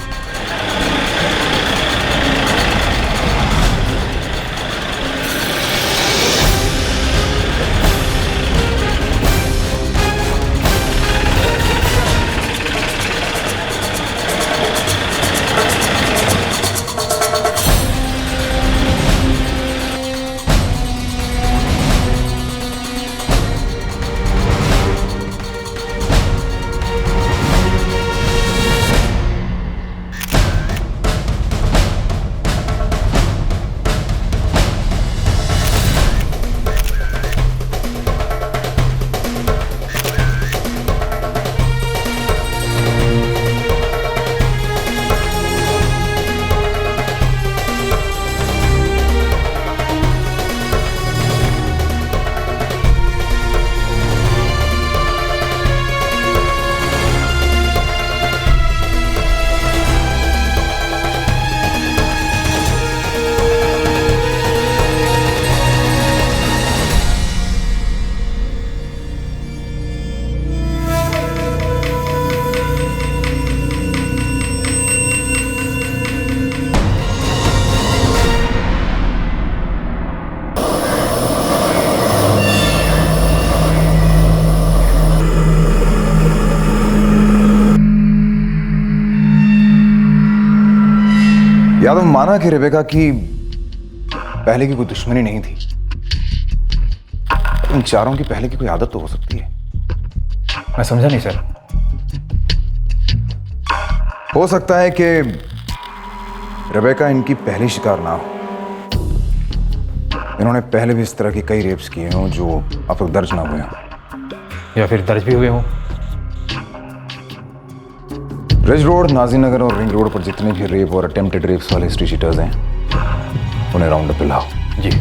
यादव माना कि रेबेका की पहले की कोई दुश्मनी नहीं थी। इन चारों की पहले की कोई आदत तो हो सकती है। मैं समझा नहीं सर। हो सकता है कि रेबेका इनकी पहली शिकार ना हो। इन्होंने पहले भी इस तरह की कई रेप्स किए हों जो अब तक दर्ज ना हुए हों या फिर दर्ज भी हुए हों। रिज रोड, नाजीनगर और रिंग रोड पर जितने भी रेप और अटेम्प्टेड रेप्स वाले हिस्ट्री शीटर्स हैं उन्हें राउंड अप पे लाओ। जी।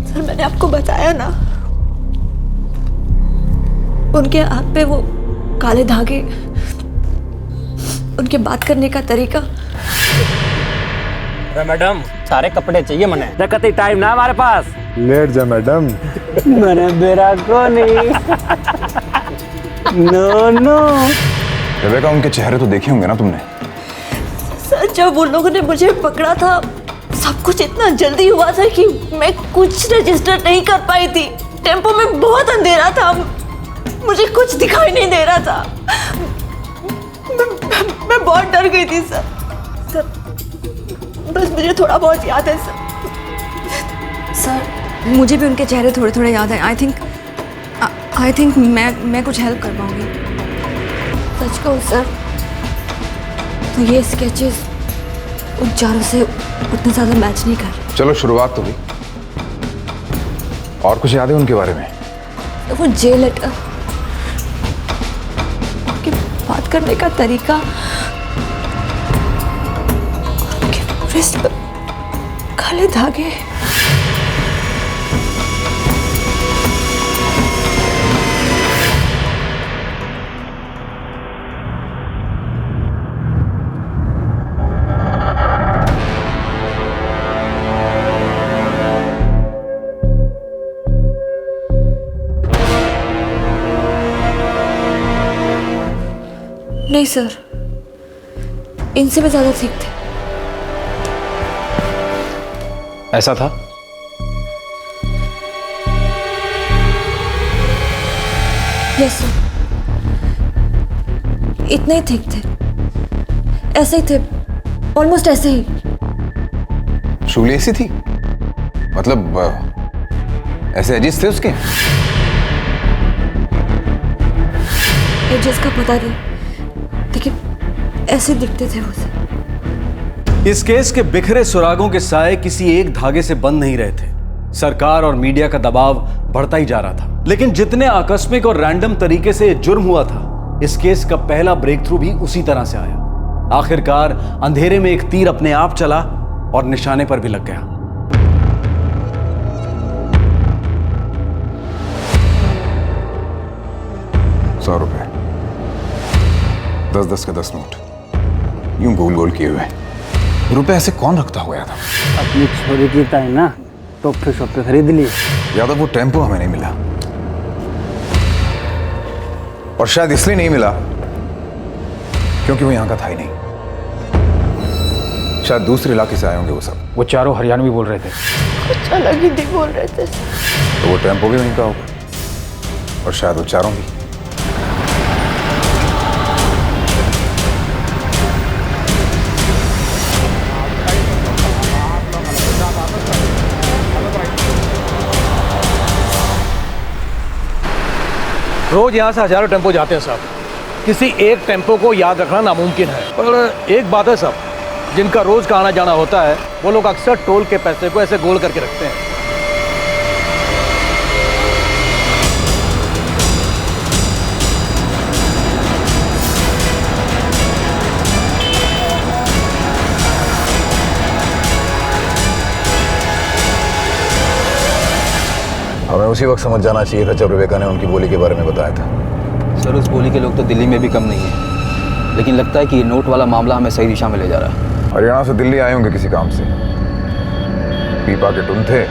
सर मैंने आपको बताया ना, उनके हाथ पे वो काले धागे, उनके बात करने का तरीका। मैडम सारे कपड़े चाहिए मने रखते टाइम ना हमारे पास। लेट जा मैडम। मने मेरा को नहीं। No no. रेबेका उनके चेहरे तो देखे होंगे ना तुमने? सर जब उन लोगों ने मुझे पकड़ा था सब कुछ इतना जल्दी हुआ था कि मैं कुछ रजिस्टर नहीं कर पाई थी। टेम्पो में बहुत अंधेरा था, मुझे कुछ दिखाई नहीं दे रहा था। मैं बहुत डर गई थी सर। बस मुझे थोड़ा बहुत याद है सर मुझे भी उनके चेहरे थोड़े थोड़े याद है। आई थिंक मैं कुछ हेल्प कर पाऊंगी। सच कहूँ सर तो ये स्केचेस उन चारों से उतना ज्यादा मैच नहीं कर। चलो शुरुआत तो हुई, और कुछ याद है उनके बारे में? वो जे लेटर, उनकी बात करने का तरीका, उनके रिस्ट पर काले धागे, नहीं सर, इनसे भी ज्यादा ठीक थे। ऐसा था? यस सर, इतने ही ठीक थे, ऐसे ही थे, ऑलमोस्ट ऐसे ही। शूली ऐसी थी? मतलब ऐसे एजिस थे उसके? एजेस का पता नहीं, लेकिन ऐसे दिखते थे वो सब। इस केस के बिखरे सुरागों के साए किसी एक धागे से बंद नहीं रहे थे। सरकार और मीडिया का दबाव बढ़ता ही जा रहा था, लेकिन जितने आकस्मिक और रैंडम तरीके से जुर्म हुआ था, इस केस का पहला ब्रेक थ्रू भी उसी तरह से आया। आखिरकार अंधेरे में एक तीर अपने आप चला और निशाने पर भी लग गया। ₹100, 10-10 के 10 नोट, यूं गोल गोल किए हुए। रुपए ऐसे कौन रखता हुआ था? अपनी छोरी की है ना, तो फिर शॉप खरीद लिए। यादव वो टेम्पो हमें नहीं मिला, और शायद इसलिए नहीं मिला क्योंकि वो यहां का था ही नहीं। शायद दूसरे इलाके से आए होंगे वो सब। वो चारों हरियाणवी बोल रहे थे। कुछ अलग ही बोल रहे थे। तो वो टेम्पो भी वहीं का होगा, और शायद वो चारों भी। रोज यहाँ से हजारों टेम्पो जाते हैं साहब, किसी एक टेम्पो को याद रखना नामुमकिन है। पर एक बात है साहब, जिनका रोज का आना जाना होता है, वो लोग अक्सर टोल के पैसे को ऐसे गोल करके रखते हैं। हमें उसी वक्त समझ जाना चाहिए था जब रेबेका ने उनकी बोली के बारे में बताया था। सर, उस बोली के लोग तो दिल्ली में भी कम नहीं है, लेकिन लगता है कि ये नोट वाला मामला हमें सही दिशा में ले जा रहा है। हरियाणा से दिल्ली आए होंगे किसी काम से, पीपा के टुन थे,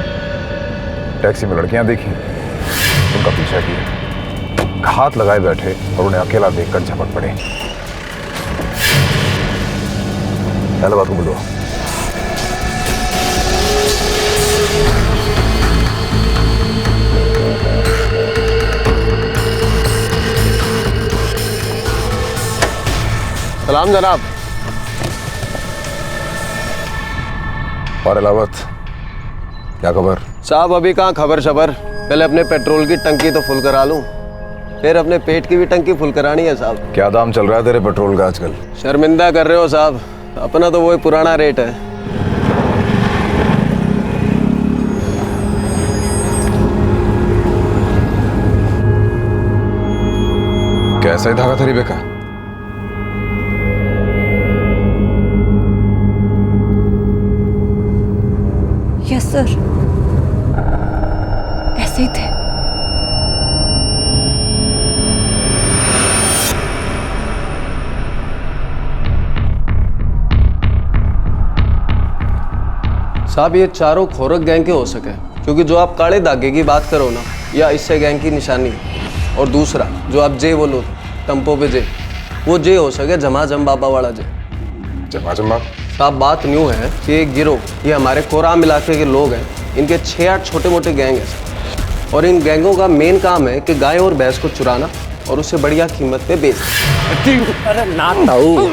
टैक्सी में लड़कियां देखी, उनका पीछा किया, घात लगाए बैठे और उन्हें अकेला देखकर झपट पड़े। पहले बात को बोलो। सलाम जनाब। और अलावत, क्या खबर? साहब अभी कहाँ खबर शबर, पहले अपने पेट्रोल की टंकी तो फुल करा लूं, फिर अपने पेट की भी टंकी फुल करानी है साहब। क्या दाम चल रहा है तेरे पेट्रोल का आजकल? शर्मिंदा कर रहे हो साहब, अपना तो वही पुराना रेट है। कैसा ही धागा था रेबेका? यस सर, ऐसे ही थे। साहब ये चारों खोरक गैंग के हो सके, क्योंकि जो आप काले धागे की बात करो ना, या इससे गैंग की निशानी, और दूसरा जो आप जे बोलो टम्पो पे जे, वो जे हो सके झमाझम बाबा वाला जे। झमाझम बाबा? साहब बात न्यू है कि एक गिरोह, ये हमारे कोराम इलाके के लोग हैं, इनके 6-8 छोटे मोटे गैंग हैं, और इन गैंगों का मेन काम है कि गाय और भैंस को चुराना और उसे बढ़िया कीमत पे बेचना। अरे ना ताऊ।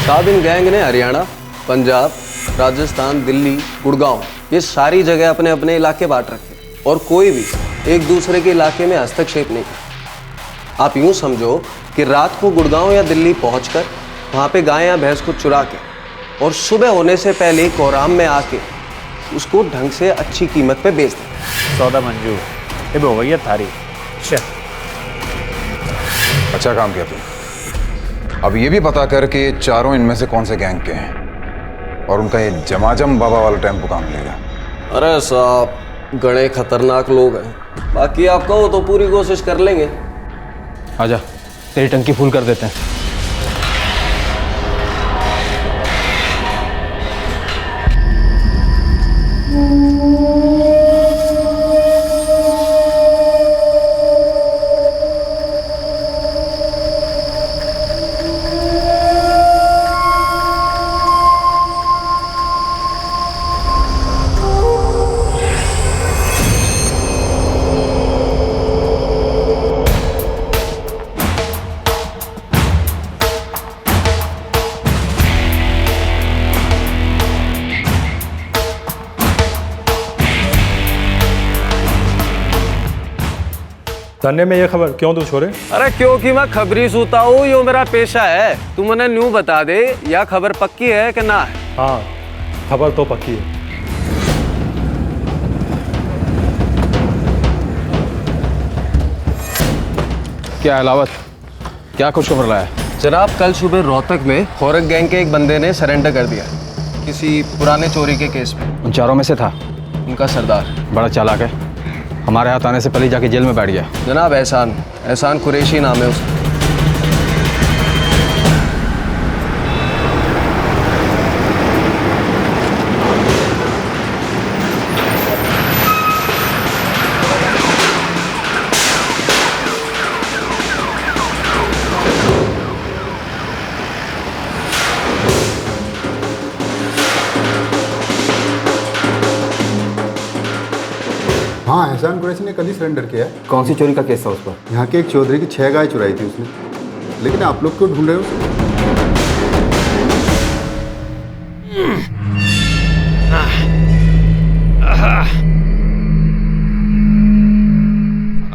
साहब इन गैंग ने हरियाणा, पंजाब, राजस्थान, दिल्ली, गुड़गांव, ये सारी जगह अपने अपने इलाके बांट रखे, और कोई भी एक दूसरे के इलाके में हस्तक्षेप नहीं करता। आप यूं समझो कि रात को गुड़गांव या दिल्ली पहुंचकर वहां पे गाय या भैंस को चुरा के, और सुबह होने से पहले कोराम में आके उसको ढंग से अच्छी कीमत पे बेच दें। सौदा मंजूर, अब हो गई है थारी। अच्छा काम किया तुम। अब ये भी पता कर कि चारों इनमें से कौन से गैंग के हैं, और उनका ये जमाजम बाबा वाला टेम्पो कहाँ मिलेगा। अरे साहब गणे खतरनाक लोग हैं, बाकी आप कहो तो पूरी कोशिश कर लेंगे। आजा, तेरी टंकी फुल कर देते हैं। धन्य में ये खबर क्यों दूं छोरे? अरे क्योंकि मैं खबरी सूता हूँ, यो मेरा पेशा है। तू मुझे न्यू बता दे, या खबर पक्की है कि ना है? हाँ, खबर तो पक्की है। क्या अलावत, क्या खुशखबर रहा है? जनाब, कल सुबह रोहतक में खोरक गैंग के एक बंदे ने सरेंडर कर दिया किसी पुराने चोरी के केस में। उन चारों में से था उनका सरदार। बड़ा चालाक है, हमारे हाथ आने से पहले जाके जेल में बैठ गया। जनाब एहसान कुरैशी नाम है उसका। हाँ, एहसान कुरैशी ने कल ही सरेंडर किया है। कौन सी चोरी का केस था उस पर? यहाँ के एक चौधरी की 6 गाय चुराई थी उसने। लेकिन आप लोग क्यों ढूंढ रहे हो उसे?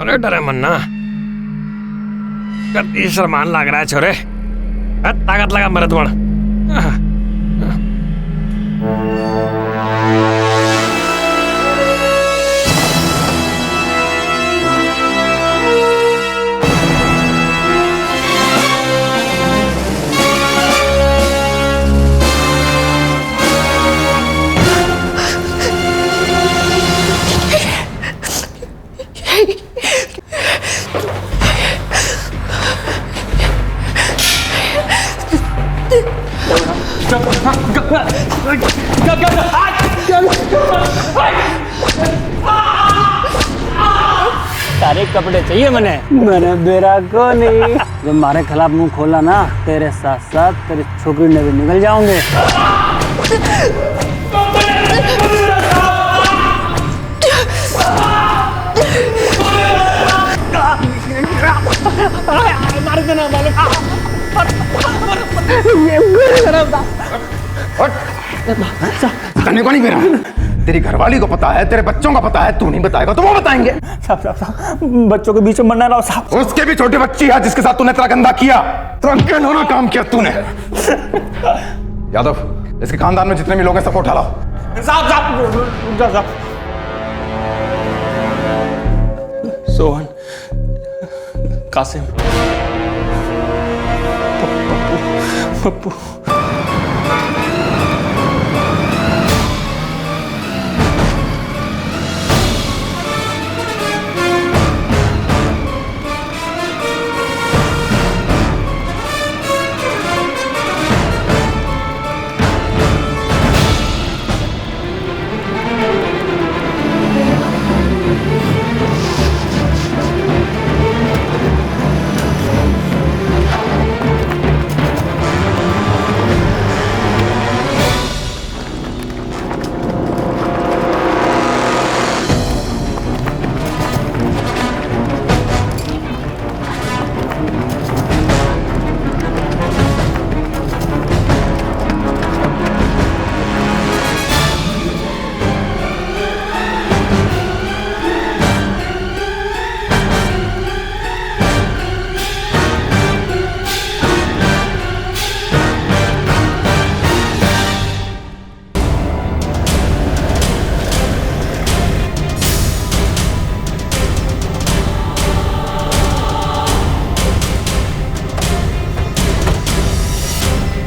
अरे डरे मन्ना, कति शर्मान लग रहा है छोरे। ताकत लगा मरद बण। सारे कपड़े चाहिए मैंने बेरा को नहीं। जब हमारे खिलाफ मुंह खोला ना, तेरे साथ साथ तेरी छोकरी ने भी निकल जाओगे। मार देना करने को नहीं मेरा। तेरी घरवाली को पता है, तेरे बच्चों का पता है, तू नहीं बताएगा तो वो बताएंगे। साहब, बच्चों के बीच में मरना रहा साहब। उसके भी छोटी बच्ची है जिसके साथ तूने इतना गंदा किया। घिनौना काम किया तूने। यादव, इसके खानदान में जितने भी लोग हैं सबको उठा लाओ। साहब सोहन, कासिम, पप्पू।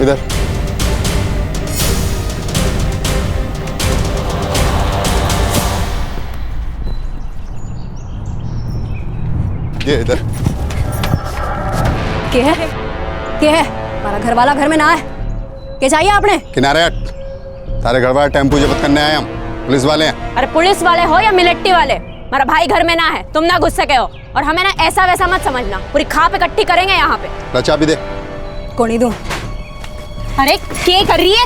इधर ये इधर क्या है? क्या है? हमारा घर वाला घर में ना है। क्या चाहिए आपने? किनारे हट। तारे घर वाला टेम्पू जब्त करने आए हम, पुलिस वाले हैं। अरे पुलिस वाले हो या मिलिट्री वाले, हमारा भाई घर में ना है, तुम ना घुस सके हो। और हमें ना ऐसा वैसा मत समझना, पूरी खाप इकट्ठी करेंगे यहाँ पे। लचा भी दे। कौन ही दूं? अरे क्या कर रही है?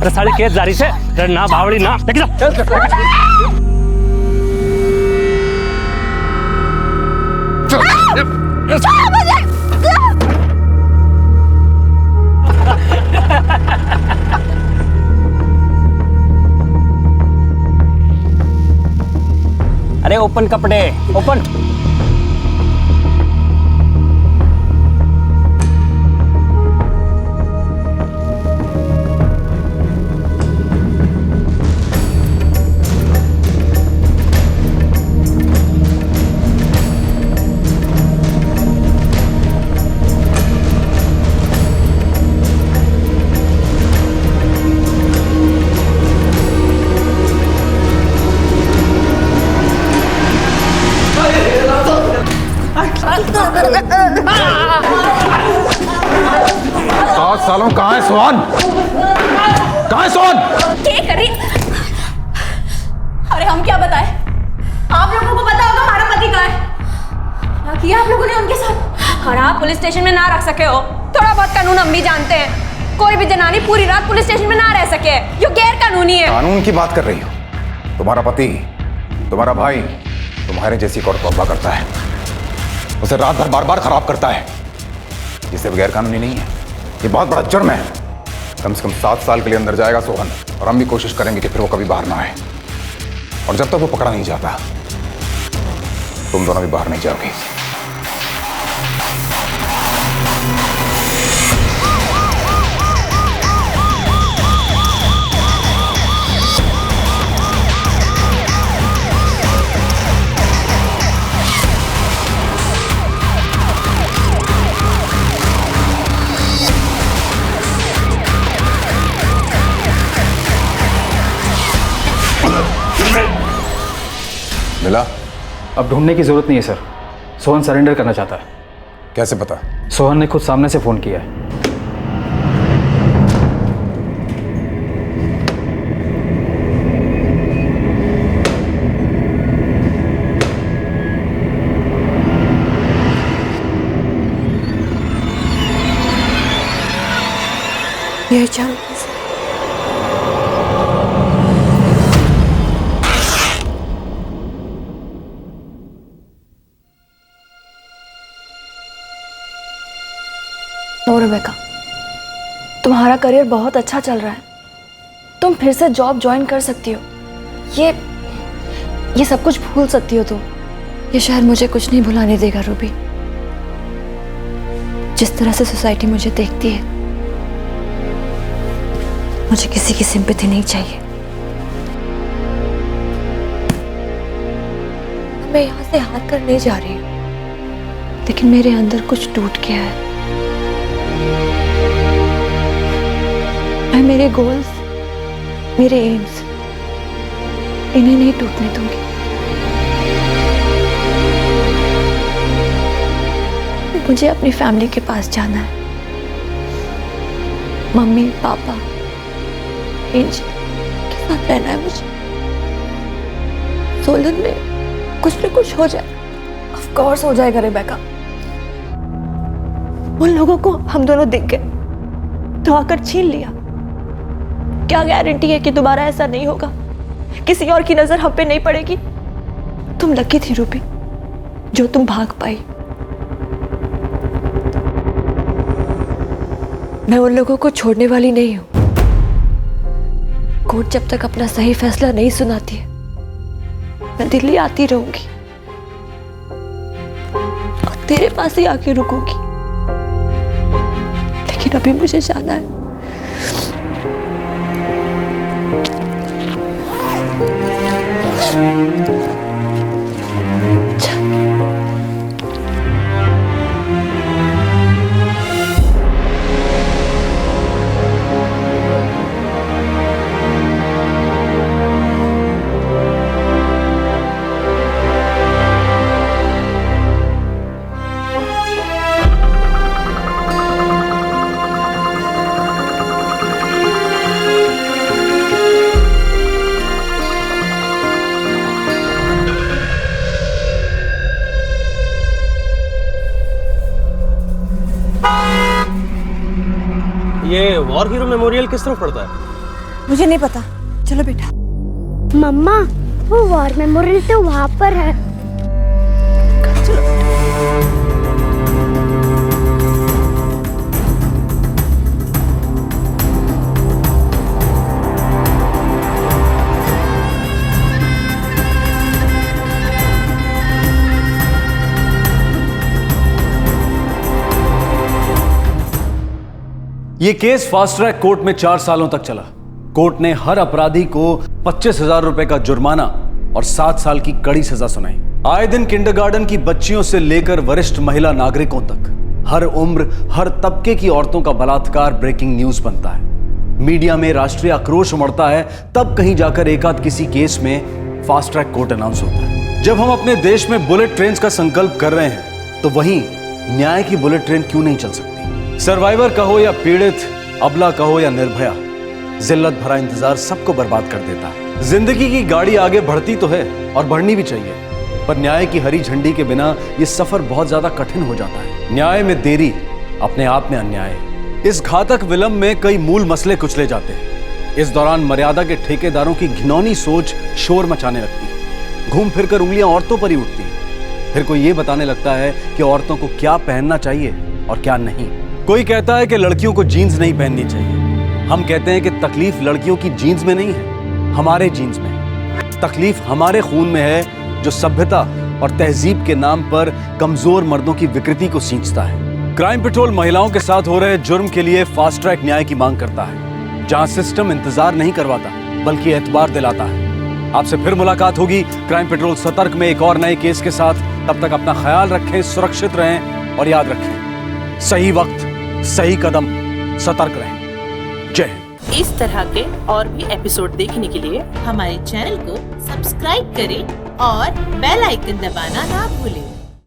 अरे साली केस जारी से ना भावड़ी ना लेके जा अरे ओपन कपड़े ओपन। सालों कहाँ है सोहन? कहाँ है सोहन? क्या कर रही? अरे हम क्या बताएं? आप लोगों को पता होगा हमारा पति कहाँ है? क्या किया आप लोगों ने उनके साथ? और आप पुलिस स्टेशन में ना रख सके हो। थोड़ा बहुत कानून हम भी जानते हैं। कोई भी जनानी पूरी रात पुलिस स्टेशन में ना रह सके, ये गैर कानूनी है। कानून की बात कर रही हो? तुम्हारा पति, तुम्हारा भाई, तुम्हारे जैसी को तौबा करता है, उसे रात भर बार बार खराब करता है। ये सिर्फ गैर कानूनी नहीं है, ये बहुत बड़ा जुर्म है। कम से कम 7 साल के लिए अंदर जाएगा सोहन, और हम भी कोशिश करेंगे कि फिर वो कभी बाहर ना आए। और जब तक वो पकड़ा नहीं जाता, तुम दोनों भी बाहर नहीं जाओगे। मिला? अब ढूंढने की जरूरत नहीं है सर। सोहन सरेंडर करना चाहता है। कैसे पता? सोहन ने खुद सामने से फोन किया है। ये चांस नो रेबेका, तुम्हारा करियर बहुत अच्छा चल रहा है। तुम फिर से जॉब ज्वाइन कर सकती हो। ये सब कुछ भूल सकती हो तुम। ये शहर मुझे कुछ नहीं भुलाने देगा रूबी। जिस तरह से सोसाइटी मुझे देखती है, मुझे किसी की सिंपैथी नहीं चाहिए। मैं यहाँ से हाथ कर नहीं जा रही हूँ, लेकिन मेरे अंदर कुछ टूट गया है। मैं मेरे गोल्स, मेरे एम्स, इन्हें नहीं टूटने दूंगी। मुझे अपनी फैमिली के पास जाना है। मम्मी, पापा, एंजल के साथ रहना है मुझे। सोलन में कुछ न कुछ हो जाए। ऑफ कोर्स हो जाएगा रेबेका। उन लोगों को हम दोनों दिख गए तो आकर छीन लिया। क्या गारंटी है कि दोबारा ऐसा नहीं होगा? किसी और की नजर हम पे नहीं पड़ेगी। तुम लकी थी रूबी, जो तुम भाग पाई। मैं उन लोगों को छोड़ने वाली नहीं हूं। कोर्ट जब तक अपना सही फैसला नहीं सुनाती है, मैं दिल्ली आती रहूंगी और तेरे पास ही आके रुकूंगी। लेकिन अभी मुझे जाना है। ये वॉर हीरो मेमोरियल किस तरफ पड़ता है? मुझे नहीं पता, चलो बेटा। मम्मा वो वॉर मेमोरियल तो वहाँ पर है। ये केस फास्ट ट्रैक कोर्ट में 4 सालों तक चला। कोर्ट ने हर अपराधी को 25,000 रुपए का जुर्माना और 7 साल की कड़ी सजा सुनाई। आए दिन किंडरगार्टन की बच्चियों से लेकर वरिष्ठ महिला नागरिकों तक हर उम्र, हर तबके की औरतों का बलात्कार ब्रेकिंग न्यूज बनता है। मीडिया में राष्ट्रीय आक्रोश उमड़ता है, तब कहीं जाकर एकाध किसी केस में फास्ट ट्रैक कोर्ट अनाउंस होता है। जब हम अपने देश में बुलेट ट्रेन का संकल्प कर रहे हैं, तो वहीं न्याय की बुलेट ट्रेन क्यों नहीं चल सकती? सर्वाइवर कहो या पीड़ित, अबला कहो या निर्भया, जिल्लत भरा इंतजार सबको बर्बाद कर देता है। जिंदगी की गाड़ी आगे बढ़ती तो है और बढ़नी भी चाहिए, पर न्याय की हरी झंडी के बिना यह सफर बहुत ज्यादा कठिन हो जाता है। न्याय में देरी अपने आप में अन्याय है। इस घातक विलंब में कई मूल मसले कुचले जाते हैं। इस दौरान मर्यादा के ठेकेदारों की घिनौनी सोच शोर मचाने लगती है। घूम फिरकर उंगलियां औरतों पर ही उठती हैं। फिर कोई ये बताने लगता है कि औरतों को क्या पहनना चाहिए और क्या नहीं। कोई कहता है कि लड़कियों को जीन्स नहीं पहननी चाहिए। हम कहते हैं कि तकलीफ लड़कियों की जीन्स में नहीं है, हमारे जीन्स में। तकलीफ हमारे खून में है, जो सभ्यता और तहजीब के नाम पर कमजोर मर्दों की विकृति को सींचता है। क्राइम पेट्रोल महिलाओं के साथ हो रहे जुर्म के लिए फास्ट ट्रैक न्याय की मांग करता है, जहां सिस्टम इंतजार नहीं करवाता बल्कि एतबार दिलाता है। आपसे फिर मुलाकात होगी क्राइम पेट्रोल सतर्क में एक और नए केस के साथ। तब तक अपना ख्याल रखें, सुरक्षित रहें और याद रखें, सही वक्त सही कदम, सतर्क रहें। जय हिंद। इस तरह के और भी एपिसोड देखने के लिए हमारे चैनल को सब्सक्राइब करें और बेल आइकन दबाना ना भूलें।